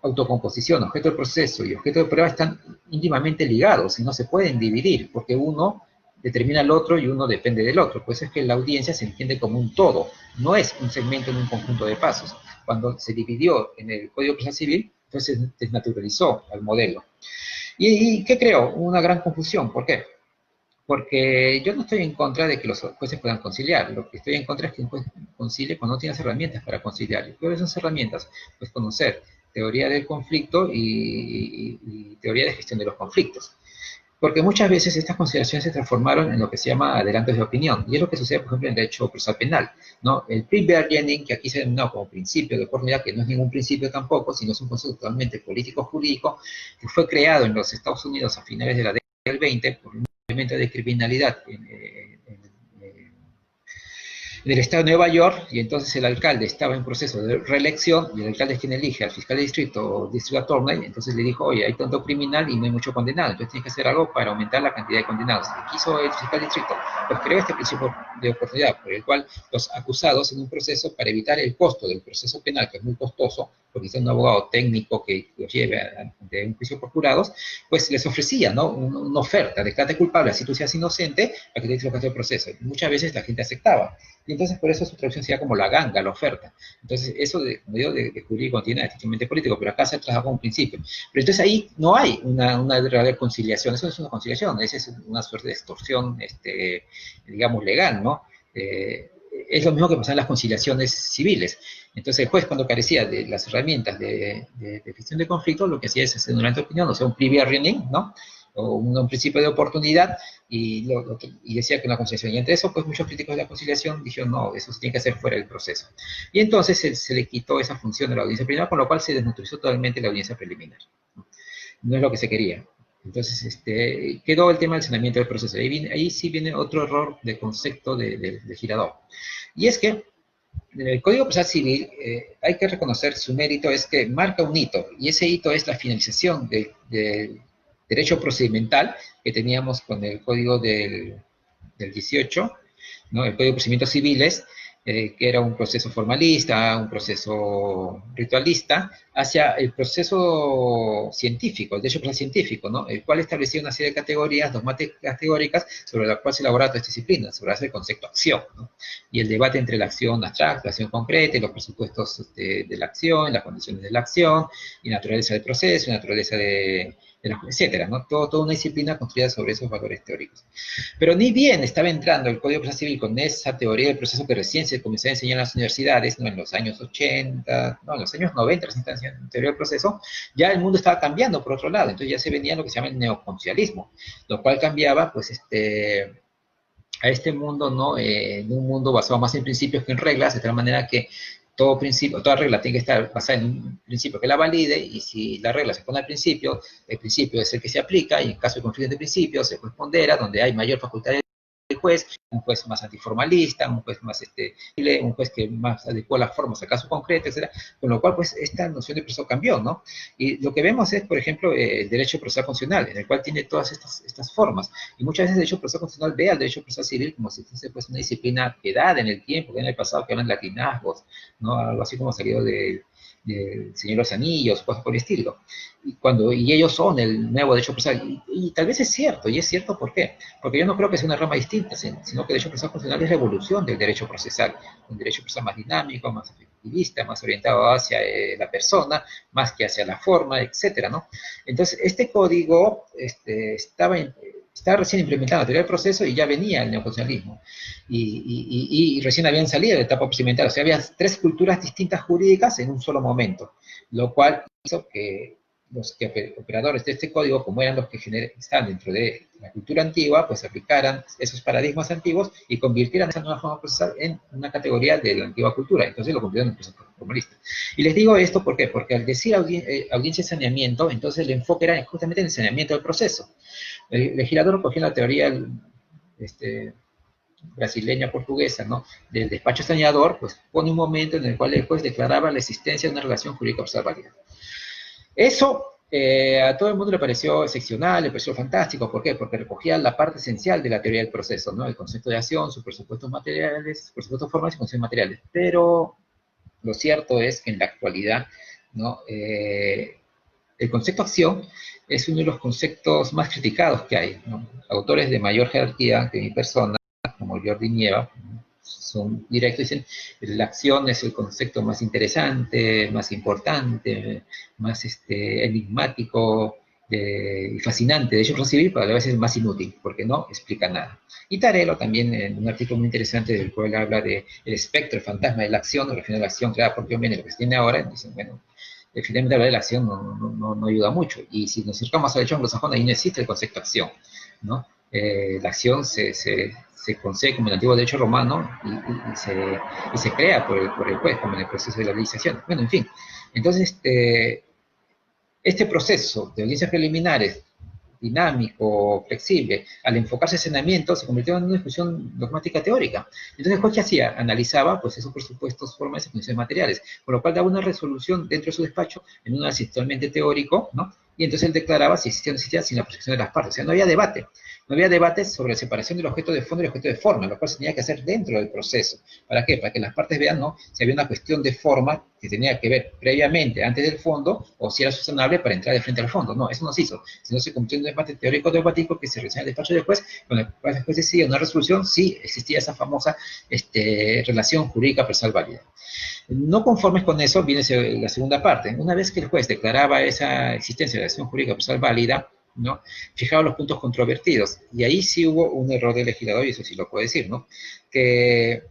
autocomposición, objeto del proceso y objeto de prueba, están íntimamente ligados y no se pueden dividir, porque uno determina al otro y uno depende del otro. Pues es que la audiencia se entiende como un todo, no es un segmento en un conjunto de pasos. Cuando se dividió en el Código Procesal Civil, entonces desnaturalizó al modelo. ¿Y qué creó? Una gran confusión. ¿Por qué? Porque yo no estoy en contra de que los jueces puedan conciliar. Lo que estoy en contra es que un juez concilie cuando no tiene las herramientas para conciliar. ¿Y cuáles son esas herramientas? Pues conocer teoría del conflicto y teoría de gestión de los conflictos. Porque muchas veces estas consideraciones se transformaron en lo que se llama adelantos de opinión. Y es lo que sucede, por ejemplo, en el derecho procesal penal, ¿no? El pre-bargaining, que aquí se denominó como principio de oportunidad, que no es ningún principio tampoco, sino es un concepto totalmente político-jurídico, que fue creado en los Estados Unidos a finales de la década del 20 por un movimiento de criminalidad en el estado de Nueva York, y entonces el alcalde estaba en proceso de reelección, y el alcalde es quien elige al fiscal de distrito o district attorney, entonces le dijo, oye, hay tanto criminal y no hay mucho condenado, entonces tienes que hacer algo para aumentar la cantidad de condenados. ¿Qué hizo el fiscal de distrito? Pues creó este principio de oportunidad, por el cual los acusados en un proceso, para evitar el costo del proceso penal, que es muy costoso, porque es un abogado técnico que los lleve ante un juicio por jurados, pues les ofrecía, ¿no? Una oferta, declárate culpable, así tú seas inocente, para que te digas el proceso. Y muchas veces la gente aceptaba. Y entonces por eso su traducción sería como la ganga, la oferta. Entonces eso como digo, de jurídico tiene estrictamente político, pero acá se trabaja como un principio. Pero entonces ahí no hay una verdadera conciliación, eso no es una conciliación, esa es una suerte de extorsión, digamos, legal, ¿no? Es lo mismo que pasa en las conciliaciones civiles. Entonces el juez, cuando carecía de las herramientas de gestión de conflicto, lo que hacía es hacer una opinión, o sea, un pre-bargaining, ¿no? O un principio de oportunidad, y decía que una conciliación. Y entre eso, pues muchos críticos de la conciliación dijeron, no, eso se tiene que hacer fuera del proceso. Y entonces se le quitó esa función de la audiencia preliminar, con lo cual se desnaturalizó totalmente la audiencia preliminar. No es lo que se quería. Entonces, quedó el tema del saneamiento del proceso. Ahí sí viene otro error de concepto de Girardot. Y es que en el Código Procesal Civil hay que reconocer su mérito, es que marca un hito, y ese hito es la finalización del derecho procedimental que teníamos con el Código del 18, ¿no? El Código de Procedimientos Civiles, que era un proceso formalista, un proceso ritualista, hacia el proceso científico, el derecho procesal científico, ¿no? El cual establecía una serie de categorías dogmáticas teóricas sobre las cuales se elaboraba toda esta disciplina, sobre el concepto acción, ¿no? Y el debate entre la acción abstracta, la acción concreta, y los presupuestos de la acción, las condiciones de la acción, y naturaleza del proceso, y naturaleza etcétera, ¿no? Toda una disciplina construida sobre esos valores teóricos. Pero ni bien estaba entrando el Código Procesal Civil con esa teoría del proceso que recién se comenzó a enseñar en las universidades, ¿no? En los años 80, no, en los años 90 recién estaba enseñando teoría del proceso, ya el mundo estaba cambiando por otro lado, entonces ya se venía lo que se llama el neoconcialismo, lo cual cambiaba, pues, a este mundo, ¿no? En un mundo basado más en principios que en reglas, de tal manera que toda regla tiene que estar basada en un principio que la valide, y si la regla se pone al principio, el principio es el que se aplica, y en caso de conflicto de principios, se pondera donde hay mayor facultad del juez, un juez más antiformalista, un juez más un juez que más adecua las formas al caso concreto, etc. Con lo cual, pues, esta noción de proceso cambió, ¿no? Y lo que vemos es, por ejemplo, el derecho procesal constitucional, en el cual tiene todas estas formas. Y muchas veces el derecho procesal constitucional ve al derecho procesal civil como si fuese, pues, una disciplina que da en el tiempo, que en el pasado, que hablan de latinazgos, ¿no? Algo así como salido del Señor de los Anillos, cosas por el estilo. Y ellos son el nuevo derecho procesal. Y tal vez es cierto, y es cierto ¿por qué? Porque yo no creo que sea una rama distinta, sino que el derecho procesal constitucional es la evolución del derecho procesal, un derecho procesal más dinámico, más efectivista, más orientado hacia la persona, más que hacia la forma, etcétera, ¿no? Entonces, este código estaba recién implementado la teoría del proceso, y ya venía el neoconstitucionalismo. Y recién habían salido de la etapa procedimental. O sea, había tres culturas distintas jurídicas en un solo momento, lo cual hizo que operadores de este código, como eran los que están dentro de la cultura antigua, pues aplicaran esos paradigmas antiguos y convirtieran esa nueva forma de procesar en una categoría de la antigua cultura. Entonces lo convirtieron en proceso formalista. Y les digo esto, ¿por qué? Porque al decir audiencia de saneamiento, entonces el enfoque era justamente en el saneamiento del proceso. El legislador cogió la teoría brasileña portuguesa, ¿no?, del despacho saneador, pues pone un momento en el cual el juez declaraba la existencia de una relación jurídica válida. Eso a todo el mundo le pareció excepcional, le pareció fantástico. ¿Por qué? Porque recogía la parte esencial de la teoría del proceso, ¿no? El concepto de acción, sus presupuestos materiales, sus presupuestos formales y conceptos materiales. Pero lo cierto es que en la actualidad, ¿no?, el concepto acción es uno de los conceptos más criticados que hay, ¿no? Autores de mayor jerarquía que mi persona, como Jordi Nieva, son directos, dicen, la acción es el concepto más interesante, más importante, más enigmático y fascinante. De hecho, el civil, pero a veces es más inútil, porque no explica nada. Y Tarelo también, en un artículo muy interesante del cual habla de el espectro, el fantasma de la acción, o la final de la acción creada por John Bennett, lo que se tiene ahora, dicen, bueno, finalmente hablar de la acción no ayuda mucho. Y si nos acercamos al hecho anglosajón, ahí no existe el concepto de acción, ¿no? La acción se concede como el antiguo derecho romano y se crea por el juez, como en el proceso de la legislación. Bueno, en fin. Entonces, este proceso de audiencias preliminares, dinámico, flexible, al enfocarse en saneamiento, se convirtió en una discusión dogmática teórica. Entonces, el juez, ¿qué hacía? Analizaba, pues, esos presupuestos formales y condiciones materiales, por lo cual daba una resolución dentro de su despacho en un análisis totalmente teórico, ¿no? Y entonces él declaraba si existía o no existía sin la protección de las partes. O sea, no había debate. No había debate sobre la separación del objeto de fondo y el objeto de forma, lo cual se tenía que hacer dentro del proceso. ¿Para qué? Para que las partes vean, ¿no?, si había una cuestión de forma que tenía que ver previamente, antes del fondo, o si era razonable para entrar de frente al fondo. No, eso no se hizo. Sino se cumplió un debate teórico dogmático que se realizaba en el despacho del juez, con el cual después decía una resolución si existía esa famosa relación jurídica procesal válida. No conformes con eso, viene la segunda parte. Una vez que el juez declaraba esa existencia de la relación jurídica procesal válida, ¿no?, fijaba los puntos controvertidos. Y ahí sí hubo un error del legislador, y eso sí lo puedo decir, ¿no?, que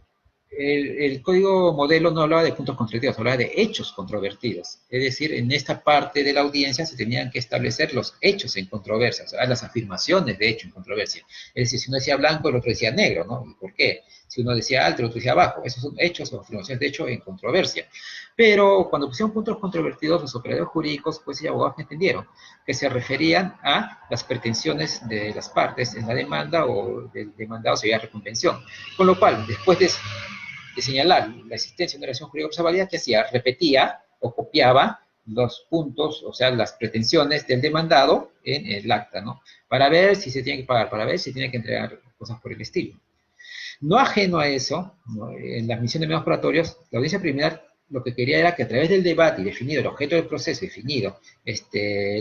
el código modelo no hablaba de puntos controvertidos, hablaba de hechos controvertidos. Es decir, en esta parte de la audiencia se tenían que establecer los hechos en controversia, o sea, las afirmaciones de hecho en controversia. Es decir, si uno decía blanco, el otro decía negro, ¿no? ¿Y por qué? Si uno decía alto, el otro decía bajo. Esos son hechos o afirmaciones de hecho en controversia. Pero cuando pusieron puntos controvertidos, los operadores jurídicos, pues, y abogados entendieron que se referían a las pretensiones de las partes en la demanda o del demandado se veía reconvención. Con lo cual, después de señalar la existencia de una relación jurídica válida, que hacía, repetía o copiaba los puntos, o sea, las pretensiones del demandado en el acta, ¿no? Para ver si se tiene que pagar, para ver si tiene que entregar cosas por el estilo. No ajeno a eso, ¿no?, en la admisión de medios probatorios, la audiencia preliminar lo que quería era que a través del debate y definido el objeto del proceso, definido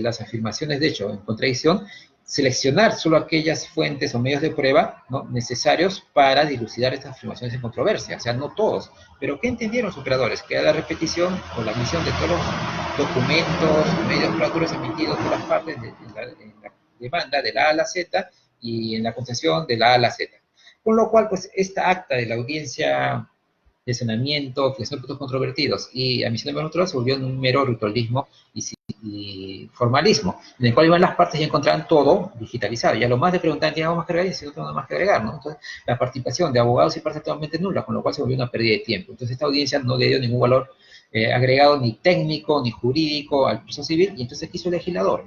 las afirmaciones de hecho en contradicción, seleccionar solo aquellas fuentes o medios de prueba, ¿no?, necesarios para dilucidar estas afirmaciones en controversia. O sea, no todos. Pero ¿qué entendieron los operadores? Que era la repetición o la admisión de todos los documentos, medios probatorios emitidos por las partes en la demanda de la A a la Z y en la concesión de la A a la Z. Con lo cual, pues, esta acta de la audiencia de saneamiento, fijación de puntos controvertidos y admisión de medios se volvió en un mero ritualismo y formalismo, en el cual iban las partes y encontraban todo digitalizado. Ya lo más de preguntar, ¿tiene algo más que agregar? Y si no tengo nada más que agregar, ¿no? Entonces, la participación de abogados y partes totalmente nula, con lo cual se volvió una pérdida de tiempo. Entonces, esta audiencia no le dio ningún valor agregado, ni técnico, ni jurídico al proceso civil, y entonces quiso el legislador,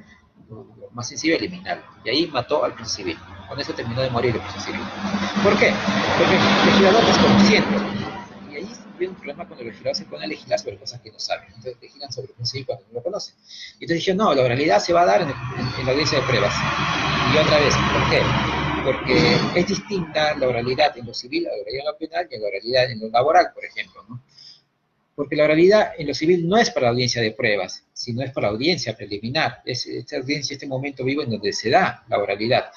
lo más sencillo, eliminarlo. Y ahí mató al proceso civil. Con eso terminó de morir el proceso civil. ¿Por qué? Porque el legislador desconociendo. Y ahí viene un problema cuando el legislador se pone a legislar sobre cosas que no saben. Entonces legislan sobre el proceso civil cuando no lo conocen. Y entonces dijeron, no, la oralidad se va a dar en la audiencia de pruebas. Y otra vez, ¿por qué? Porque es distinta la oralidad en lo civil, la oralidad en lo penal y la oralidad en lo laboral, por ejemplo, ¿no? Porque la oralidad en lo civil no es para la audiencia de pruebas, sino es para la audiencia preliminar. Es esta audiencia, este momento vivo en donde se da la oralidad.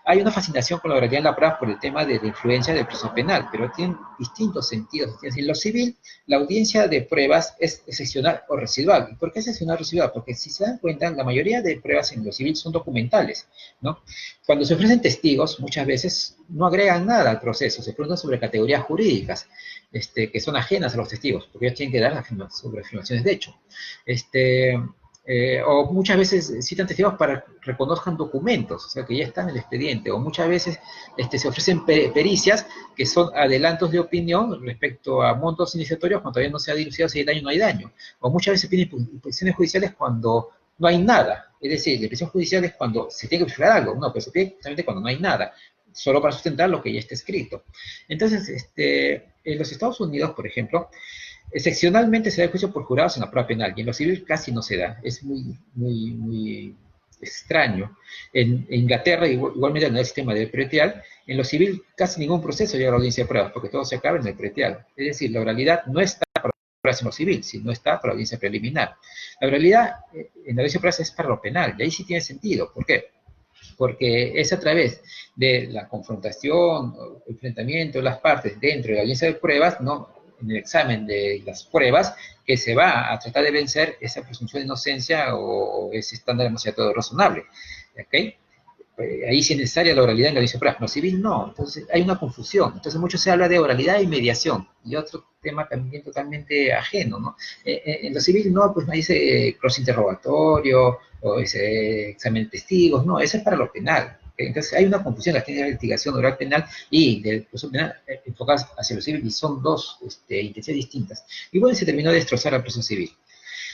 Hay una fascinación con la oralidad en la prueba por el tema de la influencia del proceso penal, pero tienen distintos sentidos. En lo civil, la audiencia de pruebas es excepcional o residual. ¿Y por qué es excepcional o residual? Porque si se dan cuenta, la mayoría de pruebas en lo civil son documentales, ¿no? Cuando se ofrecen testigos, muchas veces no agregan nada al proceso, se preguntan sobre categorías jurídicas que son ajenas a los testigos, porque ellos tienen que dar sobre afirmaciones de hecho. O muchas veces citan testigos para que reconozcan documentos, o sea, que ya están en el expediente, o muchas veces se ofrecen pericias que son adelantos de opinión respecto a montos iniciatorios cuando todavía no se ha dilucidado si hay daño o no hay daño, o muchas veces piden imposiciones judiciales cuando no hay nada, es decir, la imposición judicial es cuando se tiene que verificar algo, no, pero se pide justamente cuando no hay nada, solo para sustentar lo que ya está escrito. Entonces, en los Estados Unidos, por ejemplo, excepcionalmente se da el juicio por jurados en la prueba penal, y en lo civil casi no se da. Es muy extraño. En Inglaterra, igualmente en el sistema del pretial, en lo civil casi ningún proceso llega a la audiencia de pruebas, porque todo se acaba en el pretial. Es decir, la oralidad no está para pruebas en lo civil, sino está para la audiencia preliminar. La oralidad en la audiencia de pruebas es para lo penal, y ahí sí tiene sentido. ¿Por qué? Porque es a través de la confrontación, enfrentamiento de las partes dentro de la audiencia de pruebas, ¿no?, en el examen de las pruebas, que se va a tratar de vencer esa presunción de inocencia o ese estándar demasiado razonable. ¿Okay? Ahí sí es necesaria la oralidad en la audiencia de pruebas, no civil no, entonces hay una confusión, entonces mucho se habla de oralidad y mediación, y otro tema también totalmente ajeno, ¿no? En lo civil no, pues no dice cross-interrogatorio, o ese examen de testigos, no, eso es para lo penal. Entonces hay una confusión, la técnica de litigación oral penal y del proceso penal enfocadas hacia lo civil, y son dos intenciones distintas. Y bueno, se terminó de destrozar al proceso civil.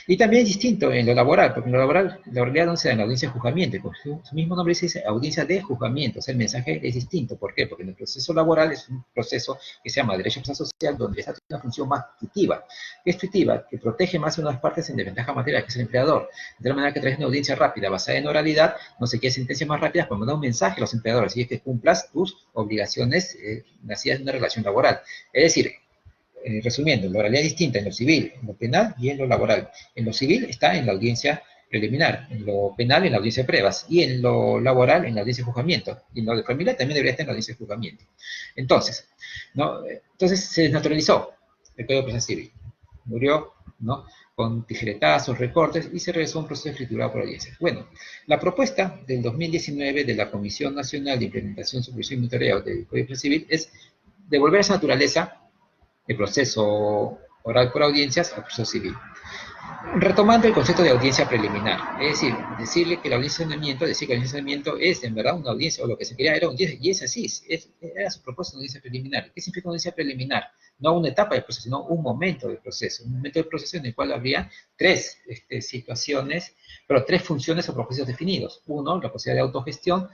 Y también es distinto en lo laboral, porque en lo laboral la oralidad no se da en la audiencia de juzgamiento, porque su mismo nombre dice audiencia de juzgamiento, o sea, el mensaje es distinto. ¿Por qué? Porque en el proceso laboral es un proceso que se llama derecho procesal social, donde está una función más tuitiva. ¿Qué es tuitiva? Que protege más a unas partes en desventaja material, que es el empleador. De tal manera que a través de una audiencia rápida basada en oralidad, no se quiere sentencias más rápidas para mandar un mensaje a los empleadores, y es que cumplas tus obligaciones nacidas de una relación laboral. Es decir, resumiendo, la oralidad es distinta en lo civil, en lo penal y en lo laboral. En lo civil está en la audiencia preliminar, en lo penal en la audiencia de pruebas, y en lo laboral en la audiencia de juzgamiento. Y en lo de familia también debería estar en la audiencia de juzgamiento. Entonces, ¿no? Entonces se desnaturalizó el Código Procesal Civil. Murió, ¿no?, con tijeretazos, recortes, y se realizó un proceso escriturado por audiencias. Bueno, la propuesta del 2019 de la Comisión Nacional de Implementación, Supervisión y Monitoreo del Código Procesal Civil es devolver esa naturaleza el proceso oral por audiencias al proceso civil. Retomando el concepto de audiencia preliminar, es decir, decirle que la audiencia de saneamiento, decir que la audiencia de saneamiento es en verdad una audiencia, o lo que se quería era una audiencia, y es así, era su propósito una audiencia preliminar. ¿Qué significa una audiencia preliminar? No una etapa del proceso, sino un momento del proceso, un momento del proceso en el cual habría tres situaciones, pero tres funciones o propósitos definidos. Uno, la posibilidad de autogestión,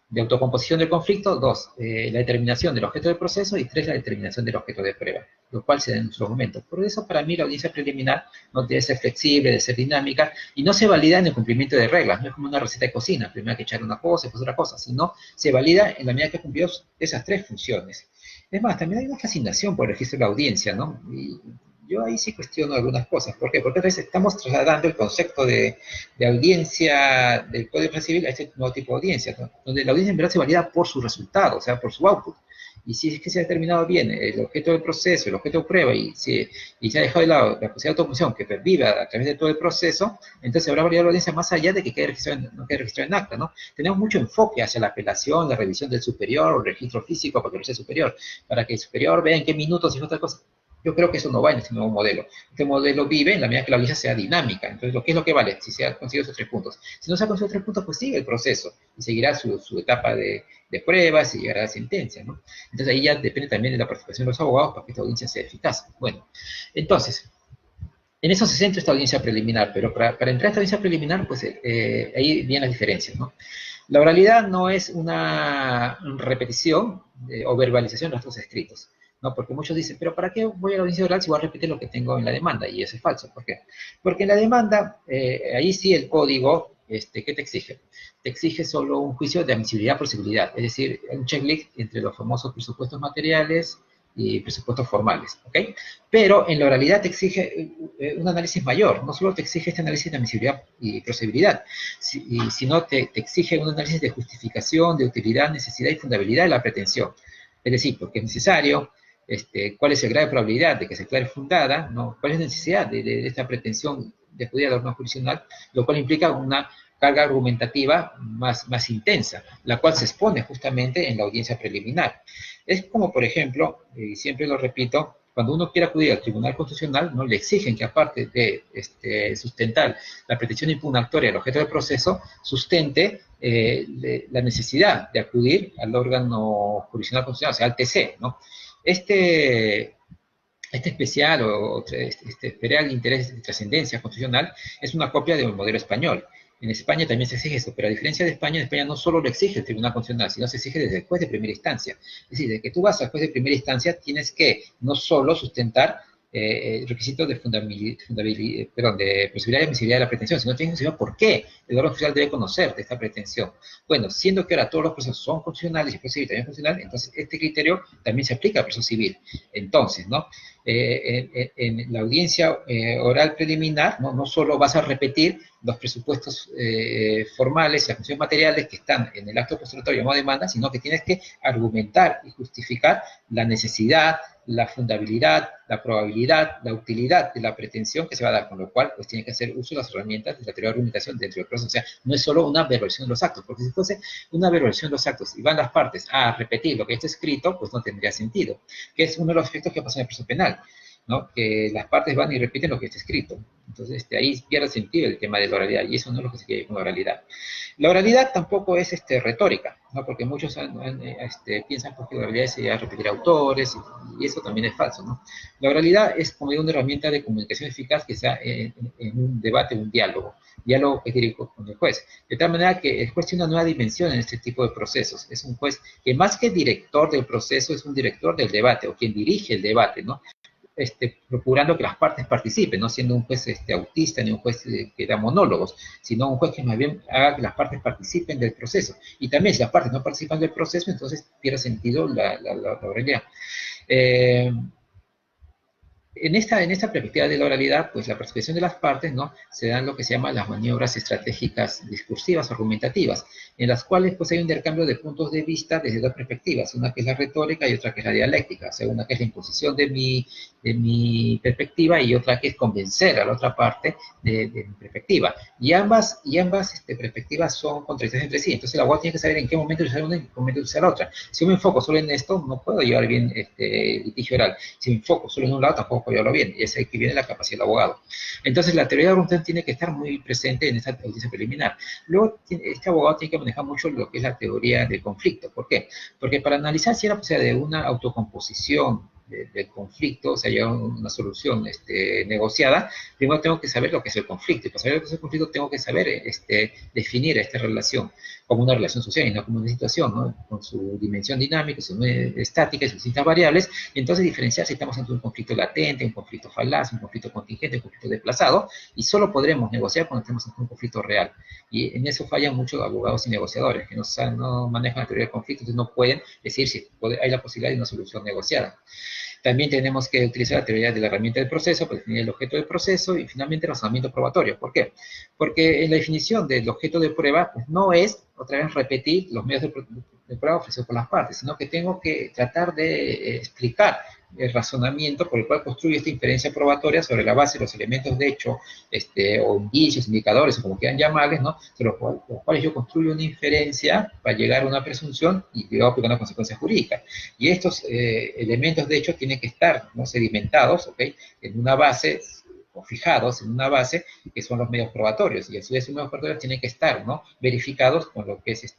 de autocomposición del conflicto. Dos, la determinación del objeto del proceso. Y tres, la determinación del objeto de prueba, lo cual se da en nuestros momentos. Por eso, para mí, la audiencia preliminar no debe ser flexible, debe ser dinámica, y no se valida en el cumplimiento de reglas. No es como una receta de cocina, primero hay que echar una cosa, después otra cosa, sino se valida en la medida que ha cumplido esas tres funciones. Es más, también hay una fascinación por el registro de la audiencia, ¿no? Y yo ahí sí cuestiono algunas cosas. ¿Por qué? Porque a veces estamos trasladando el concepto de audiencia del Código Civil a este nuevo tipo de audiencia, ¿no?, donde la audiencia en verdad se valida por su resultado, o sea, por su output. Y si es que se ha determinado bien el objeto del proceso, el objeto de prueba, y se ha dejado de lado la posibilidad de autocomposición que perviva a través de todo el proceso, entonces habrá validado la audiencia más allá de que no quede registrado en acta, ¿no? Tenemos mucho enfoque hacia la apelación, la revisión del superior, o el registro físico para que lo sea superior, para que el superior vea en qué minutos y otra cosa. Yo creo que eso no va en este nuevo modelo. Este modelo vive en la medida que la audiencia sea dinámica. Entonces, ¿qué es lo que vale? Si se ha conseguido esos 3 puntos. Si no se ha conseguido 3 puntos, pues sigue el proceso y seguirá su etapa de pruebas y llegará a la sentencia, ¿no? Entonces, ahí ya depende también de la participación de los abogados para que esta audiencia sea eficaz. Bueno, entonces, en eso se centra esta audiencia preliminar, pero para entrar a esta audiencia preliminar, pues ahí vienen las diferencias, ¿no? La oralidad no es una repetición o verbalización de los datos escritos, ¿no? Porque muchos dicen, pero ¿para qué voy a la audiencia oral si voy a repetir lo que tengo en la demanda? Y eso es falso. ¿Por qué? Porque en la demanda, ahí sí el código, ¿qué te exige? Te exige solo un juicio de admisibilidad-posibilidad, es decir, un checklist entre los famosos presupuestos materiales y presupuestos formales, ¿ok? Pero en la oralidad te exige un análisis mayor, no solo te exige este análisis de admisibilidad y procedibilidad, sino te exige un análisis de justificación, de utilidad, necesidad y fundabilidad de la pretensión. Es decir, porque es necesario, cuál es el grado de probabilidad de que se declare fundada, ¿no? Cuál es la necesidad de esta pretensión de acudir a la norma jurisdiccional, lo cual implica una carga argumentativa más intensa, la cual se expone justamente en la audiencia preliminar. Es como, por ejemplo, y siempre lo repito, Cuando uno quiere acudir al Tribunal Constitucional, ¿no? Le exigen que aparte de sustentar la pretensión impugnatoria del objeto del proceso, sustente la necesidad de acudir al órgano jurisdiccional constitucional, o sea, al TC, ¿no? Este especial este especial interés de trascendencia constitucional es una copia del modelo español. En España también se exige esto, pero a diferencia de España, en España no solo lo exige el Tribunal Constitucional, sino se exige desde el juez de primera instancia. Es decir, desde que tú vas al juez de primera instancia, tienes que no solo sustentar requisitos de de posibilidad de admisibilidad de la pretensión, sino tienes que saber por qué el órgano oficial debe conocer de esta pretensión. Bueno, siendo que ahora todos los procesos son constitucionales y el proceso civil también es constitucional, entonces este criterio también se aplica al proceso civil. Entonces, ¿no? En la audiencia oral preliminar, no solo vas a repetir los presupuestos formales y las funciones materiales que están en el acto postulatorio llamado demanda, sino que tienes que argumentar y justificar la necesidad, la fundabilidad, la probabilidad, la utilidad de la pretensión que se va a dar, con lo cual pues tiene que hacer uso de las herramientas de la teoría de argumentación dentro del proceso. O sea, no es solo una verbalización de los actos, porque si fuese una verbalización de los actos y van las partes a repetir lo que está escrito, pues no tendría sentido, que es uno de los efectos que pasa en el proceso penal, ¿no? Que las partes van y repiten lo que está escrito. Entonces, ahí pierde sentido el tema de la oralidad, y eso no es lo que se quiere con la oralidad. La oralidad tampoco es retórica, ¿no? Porque muchos piensan que la oralidad es repetir autores, y eso también es falso, ¿no? La oralidad es como una herramienta de comunicación eficaz que está en un debate, un diálogo que tiene con el juez. De tal manera que el juez tiene una nueva dimensión en este tipo de procesos. Es un juez que más que director del proceso, es un director del debate, o quien dirige el debate, ¿no? Procurando que las partes participen, no siendo un juez autista ni un juez que da monólogos, sino un juez que más bien haga que las partes participen del proceso. Y también si las partes no participan del proceso, entonces pierde sentido la oralidad. En esta perspectiva de la oralidad, pues la participación de las partes, ¿no? Se dan lo que se llama las maniobras estratégicas discursivas, argumentativas, en las cuales pues hay un intercambio de puntos de vista desde dos perspectivas, una que es la retórica y otra que es la dialéctica, o sea, una que es la imposición de mi perspectiva y otra que es convencer a la otra parte de mi perspectiva. Y ambas perspectivas son contradictorias entre sí, entonces el abogado tiene que saber en qué momento usar una y en qué momento usar la otra. Si yo me enfoco solo en esto, no puedo llevar bien litigio oral. Si me enfoco solo en un lado, tampoco puedo llevarlo bien, y es ahí que viene la capacidad del abogado. Entonces la teoría de argumentación tiene que estar muy presente en esta audiencia preliminar. Luego, este abogado tiene que manejar mucho lo que es la teoría del conflicto. ¿Por qué? Porque para analizar si era posibilidad de una autocomposición del conflicto, o sea, ya una solución negociada, primero tengo que saber lo que es el conflicto, y para saber lo que es el conflicto tengo que saber definir esta relación como una relación social y no como una situación, ¿no? Con su dimensión dinámica, su estática y sus distintas variables, y entonces diferenciar si estamos ante un conflicto latente, un conflicto falaz, un conflicto contingente, un conflicto desplazado, y solo podremos negociar cuando estemos ante un conflicto real. Y en eso fallan muchos abogados y negociadores, que no manejan la teoría del conflicto, entonces no pueden decir si hay la posibilidad de una solución negociada. También tenemos que utilizar la teoría de la herramienta del proceso para definir el objeto del proceso y finalmente el razonamiento probatorio. ¿Por qué? Porque en la definición del objeto de prueba pues no es, otra vez, repetir los medios de prueba ofrecidos por las partes, sino que tengo que tratar de explicar el razonamiento por el cual construyo esta inferencia probatoria sobre la base de los elementos de hecho, o indicios, indicadores, o como quieran llamarles, ¿no? Sobre los cuales yo construyo una inferencia para llegar a una presunción y luego aplicar una consecuencia jurídica. Y estos elementos de hecho tienen que estar, ¿no? Sedimentados, ¿ok? En una base, o fijados en una base, que son los medios probatorios, y a su vez los medios probatorios tienen que estar, ¿no? Verificados con lo que es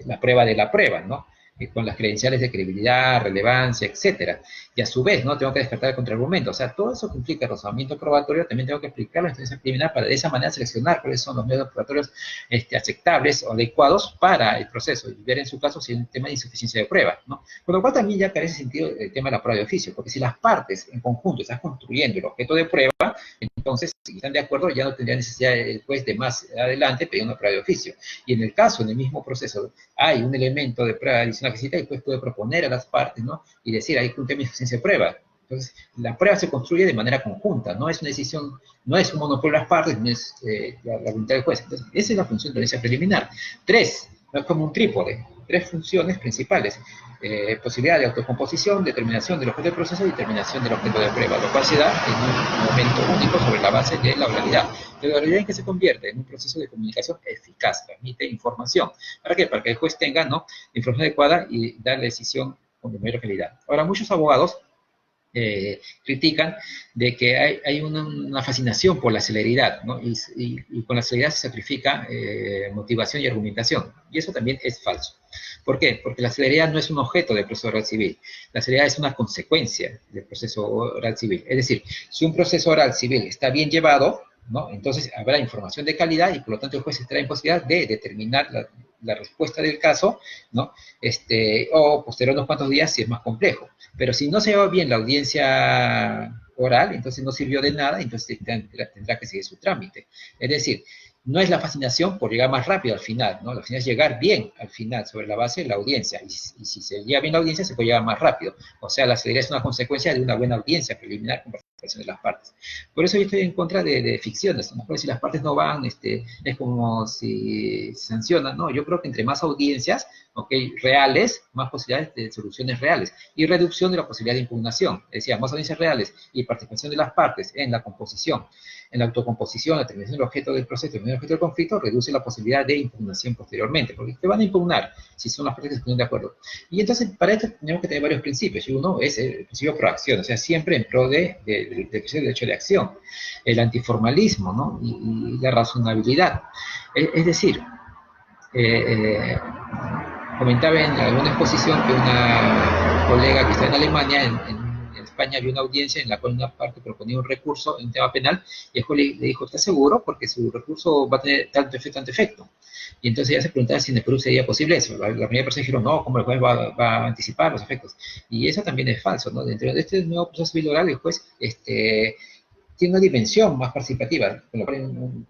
la prueba de la prueba, ¿no? Con las credenciales de credibilidad, relevancia, etcétera. Y a su vez, ¿no? Tengo que descartar el contraargumento. O sea, todo eso que implica el razonamiento probatorio, también tengo que explicarlo en instancia preliminar para de esa manera seleccionar cuáles son los medios probatorios aceptables o adecuados para el proceso y ver en su caso si hay un tema de insuficiencia de prueba, ¿no? Con lo cual también ya carece sentido el tema de la prueba de oficio, porque si las partes en conjunto están construyendo el objeto de prueba, entonces, si están de acuerdo, ya no tendría necesidad el juez de más adelante pedir una prueba de oficio. Y en el caso, en el mismo proceso, hay un elemento de prueba adicional que se necesita, el juez puede proponer a las partes, ¿no? Y decir, hay un tema de insuficiencia de prueba. Entonces, la prueba se construye de manera conjunta, no es una decisión, no es un monopolio de las partes, no es la voluntad del juez. Entonces, esa es la función de la audiencia preliminar. 3, no es como un trípode, 3 funciones principales. Posibilidad de autocomposición, determinación del objeto del proceso y determinación del objeto de prueba, lo cual se da en un momento único sobre la base de la oralidad. La oralidad en que se convierte en un proceso de comunicación eficaz, transmite información. ¿Para qué? Para que el juez tenga, ¿no?, la información adecuada y dar la decisión con mayor calidad. Ahora, muchos abogados critican de que hay una fascinación por la celeridad, ¿no? Y con la celeridad se sacrifica motivación y argumentación. Y eso también es falso. ¿Por qué? Porque la celeridad no es un objeto del proceso oral civil. La celeridad es una consecuencia del proceso oral civil. Es decir, si un proceso oral civil está bien llevado, ¿no? Entonces habrá información de calidad y por lo tanto el juez estará en posibilidad de determinar la respuesta del caso, ¿no? O posterior a unos cuantos días si es más complejo. Pero si no se lleva bien la audiencia oral, entonces no sirvió de nada, entonces tendrá que seguir su trámite. Es decir, no es la fascinación por llegar más rápido al final, ¿no? La fascinación es llegar bien al final sobre la base de la audiencia. Y si se llega bien la audiencia, se puede llegar más rápido. O sea, la celeridad es una consecuencia de una buena audiencia preliminar con participación de las partes. Por eso yo estoy en contra de ficciones. ¿No? Si las partes no van, es como si se sancionan. No, yo creo que entre más audiencias, reales, más posibilidades de soluciones reales. Y reducción de la posibilidad de impugnación. Es decir, más audiencias reales y participación de las partes en la composición, en la autocomposición, la determinación del objeto del proceso, el objeto del conflicto, reduce la posibilidad de impugnación posteriormente, porque te van a impugnar si son las partes que se ponen de acuerdo. Y entonces, para esto tenemos que tener varios principios, y uno es el principio pro acción, o sea, siempre en pro del derecho de acción, el antiformalismo, ¿no? Y la razonabilidad. Es decir, comentaba en alguna exposición que una colega que está en Alemania, en España, había una audiencia en la cual una parte proponía un recurso en un tema penal y el juez le dijo, ¿está seguro? Porque su recurso va a tener tanto efecto, tanto efecto. Y entonces ella se preguntaba si en el Perú sería posible eso. La primera persona dijeron, no, ¿cómo el juez va a anticipar los efectos? Y eso también es falso, ¿no? Dentro de este nuevo proceso civil oral, el juez tiene una dimensión más participativa, con lo cual un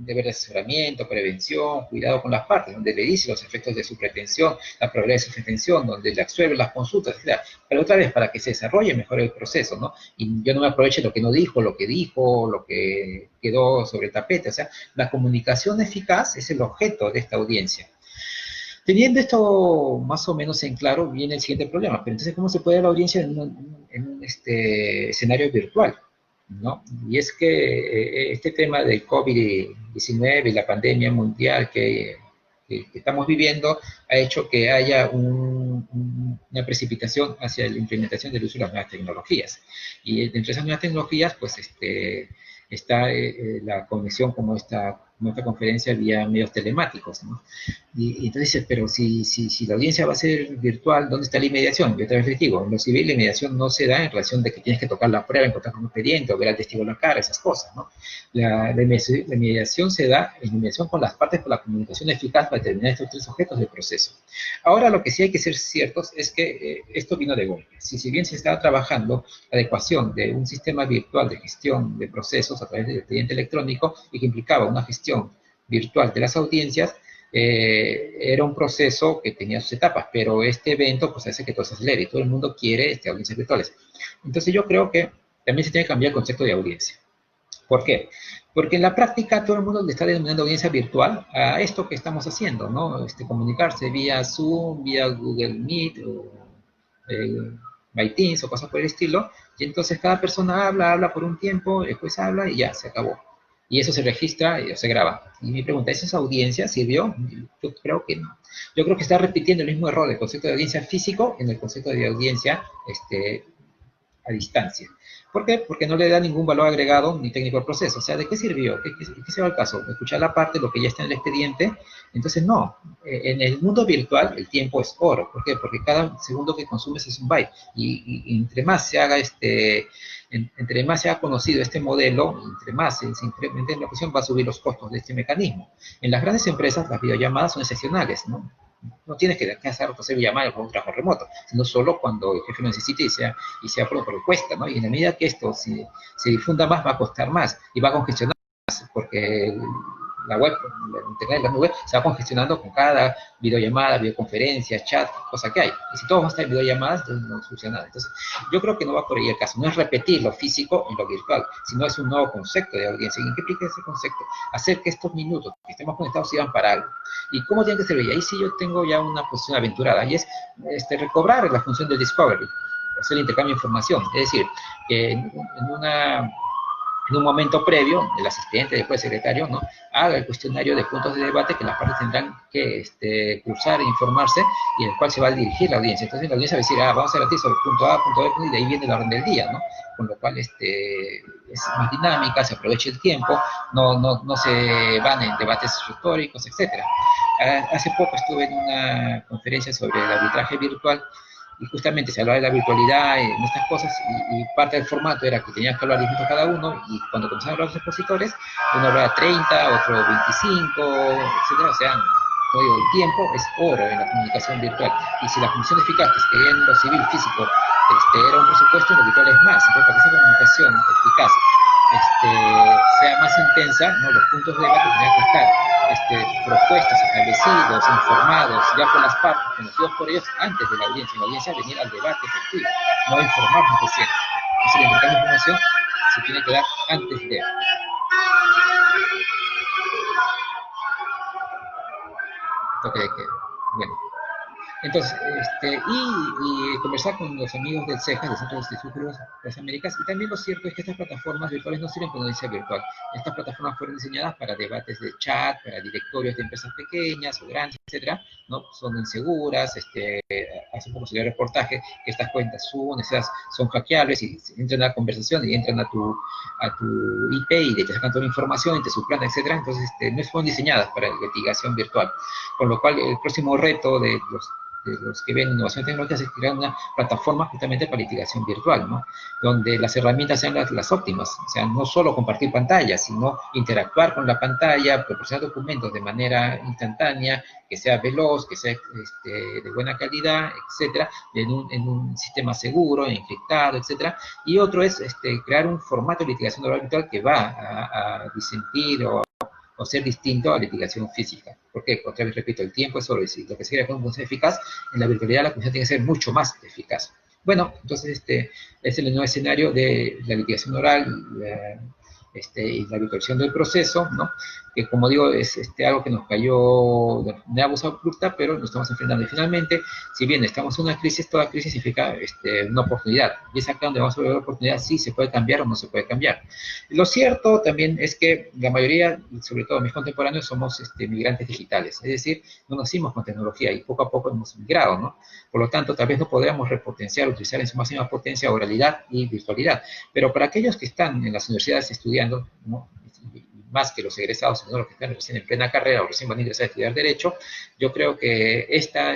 deber de asesoramiento, prevención, cuidado con las partes, donde le dice los efectos de su pretensión, la probabilidad de su pretensión, donde le absuelve las consultas, etc. Pero otra vez, para que se desarrolle mejor el proceso, ¿no? Y yo no me aproveche lo que no dijo, lo que quedó sobre el tapete. O sea, la comunicación eficaz es el objeto de esta audiencia. Teniendo esto más o menos en claro, viene el siguiente problema. Pero entonces, ¿cómo se puede dar la audiencia en un escenario virtual? ¿No? Y es que este tema del COVID-19 y la pandemia mundial que estamos viviendo ha hecho que haya una precipitación hacia la implementación del uso de las nuevas tecnologías. Y entre esas nuevas tecnologías, pues está la conexión como esta conferencia vía medios telemáticos, ¿no? Y entonces dices, pero si la audiencia va a ser virtual, ¿dónde está la inmediación? Yo otra vez les digo, en lo civil la inmediación no se da en relación de que tienes que tocar la prueba, encontrar un expediente o ver al testigo en la cara, esas cosas, ¿no? La inmediación se da en inmediación con las partes por la comunicación eficaz para determinar estos tres objetos del proceso. Ahora, lo que sí hay que ser ciertos es que esto vino de golpe. Si bien se estaba trabajando la adecuación de un sistema virtual de gestión de procesos a través del expediente electrónico y que implicaba una gestión virtual de las audiencias, era un proceso que tenía sus etapas, pero este evento pues hace que todo se acelere y todo el mundo quiere audiencias virtuales. Entonces yo creo que también se tiene que cambiar el concepto de audiencia. ¿Por qué? Porque en la práctica todo el mundo le está denominando audiencia virtual a esto que estamos haciendo, ¿no? Comunicarse vía Zoom, vía Google Meet, o by Teams o cosas por el estilo, y entonces cada persona habla por un tiempo, después habla y ya, se acabó. Y eso se registra y se graba. Y mi pregunta, ¿esa audiencia sirvió? Yo creo que no. Yo creo que está repitiendo el mismo error del concepto de audiencia físico en el concepto de audiencia a distancia. ¿Por qué? Porque no le da ningún valor agregado ni técnico al proceso. O sea, ¿de qué sirvió? ¿Qué se va al caso? ¿Escuchar la parte, lo que ya está en el expediente? Entonces, no. En el mundo virtual, el tiempo es oro. ¿Por qué? Porque cada segundo que consumes es un byte. Y entre más se haga entre más se ha conocido este modelo, entre más se incremente la opción, va a subir los costos de este mecanismo. En las grandes empresas, las videollamadas son excepcionales, ¿no? No tienes que hacer videollamadas con un trabajo remoto, sino solo cuando el jefe lo necesite y sea por propuesta, ¿no? Y en la medida que esto se difunda más, va a costar más y va a congestionar más, porque la web, la internet, la nube, se va congestionando con cada videollamada, videoconferencia, chat, cosa que hay. Y si todos van a estar en videollamadas, entonces no funciona nada. Entonces, yo creo que no va por ahí el caso. No es repetir lo físico en lo virtual, sino es un nuevo concepto de audiencia. ¿Y qué implica ese concepto? Hacer que estos minutos que estemos conectados sirvan para algo. ¿Y cómo tienen que servir? Y ahí sí yo tengo ya una posición aventurada, y es recobrar la función del discovery, hacer el intercambio de información. Es decir, que en en un momento previo, el asistente, después el secretario, ¿no?, haga el cuestionario de puntos de debate que las partes tendrán que cursar e informarse, y en el cual se va a dirigir la audiencia. Entonces la audiencia va a decir, vamos a debatir sobre punto A, punto B, y de ahí viene el orden del día, ¿no? Con lo cual es más dinámica, se aprovecha el tiempo, no se van en debates retóricos, etcétera. Hace poco estuve en una conferencia sobre el arbitraje virtual, y justamente se hablaba de la virtualidad en estas cosas, y parte del formato era que tenían que hablar 10 minutos cada uno, y cuando comenzaron a hablar los expositores, uno hablaba 30, otro 25, etcétera. O sea, no digo, el tiempo es oro en la comunicación virtual, y si la función eficaz que se quería en lo civil físico era un presupuesto, en lo virtual es más. Entonces, para que esa comunicación eficaz sea más intensa, ¿no?, los puntos de debate tenían que estar propuestos, establecidos, informados ya por las partes, conocidos por ellos antes de la audiencia. La audiencia venir al debate efectivo, no informarnos recién. Entonces, la importante información se tiene que dar antes de. Toque de queda. Bueno. Entonces, y conversar con los amigos del CEJA, del Centro de Estudios de las Américas, y también lo cierto es que estas plataformas virtuales no sirven como audiencia virtual. Estas plataformas fueron diseñadas para debates de chat, para directorios de empresas pequeñas o grandes, etcétera, ¿no? Son inseguras, hace poco salió el reportaje que estas cuentas son hackeables, y entran a la conversación y entran a tu IP y te sacan toda la información y te suplantan, etcétera. Entonces, no fueron diseñadas para litigación virtual. Con lo cual, el próximo reto de los que ven innovación tecnológica es crear una plataforma justamente para litigación virtual, ¿no?, donde las herramientas sean las óptimas. O sea, no solo compartir pantallas, sino interactuar con la pantalla, proporcionar documentos de manera instantánea, que sea veloz, que sea de buena calidad, etcétera, en un sistema seguro, encriptado, etcétera. Y otro es crear un formato de litigación virtual que va a disentir o ser distinto a la litigación física. Porque, otra vez repito, el tiempo es oro, y si lo que se quiere con función eficaz, en la virtualidad la función tiene que ser mucho más eficaz. Bueno, entonces es el nuevo escenario de la litigación oral, y la virtualización del proceso, ¿no?, que, como digo, es algo que nos cayó de manera abrupta, pero nos estamos enfrentando. Y finalmente, si bien estamos en una crisis, toda crisis significa una oportunidad. Y es acá donde vamos a ver la oportunidad, si se puede cambiar o no se puede cambiar. Lo cierto también es que la mayoría, sobre todo mis contemporáneos, somos migrantes digitales. Es decir, no nacimos con tecnología y poco a poco hemos migrado, ¿no? Por lo tanto, tal vez no podamos repotenciar, utilizar en su máxima potencia oralidad y virtualidad. Pero para aquellos que están en las universidades estudiando, ¿no?, más que los egresados, sino los que están recién en plena carrera o recién van a ingresar a estudiar Derecho, yo creo que estas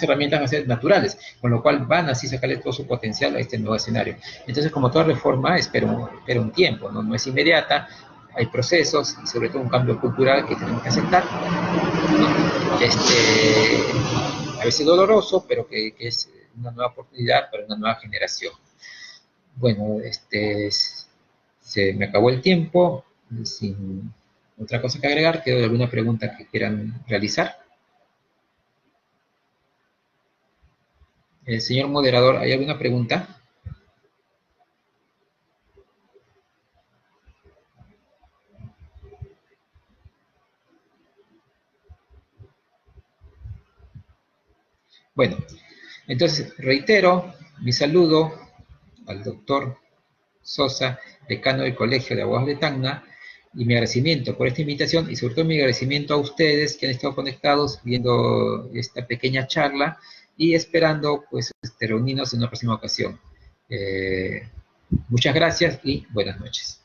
herramientas van a ser naturales, con lo cual van así sacarle todo su potencial a este nuevo escenario. Entonces, como toda reforma, espera un tiempo, ¿no? Es inmediata, hay procesos y sobre todo un cambio cultural que tenemos que aceptar, ¿no? A veces doloroso, pero que es una nueva oportunidad para una nueva generación. Bueno, se me acabó el tiempo, sin otra cosa que agregar. ¿Queda alguna pregunta que quieran realizar? Señor moderador, ¿hay alguna pregunta? Bueno, entonces reitero mi saludo al doctor Sosa, decano del Colegio de Abogados de Tacna, y mi agradecimiento por esta invitación, y sobre todo mi agradecimiento a ustedes que han estado conectados viendo esta pequeña charla, y esperando pues reunirnos en una próxima ocasión. Muchas gracias y buenas noches.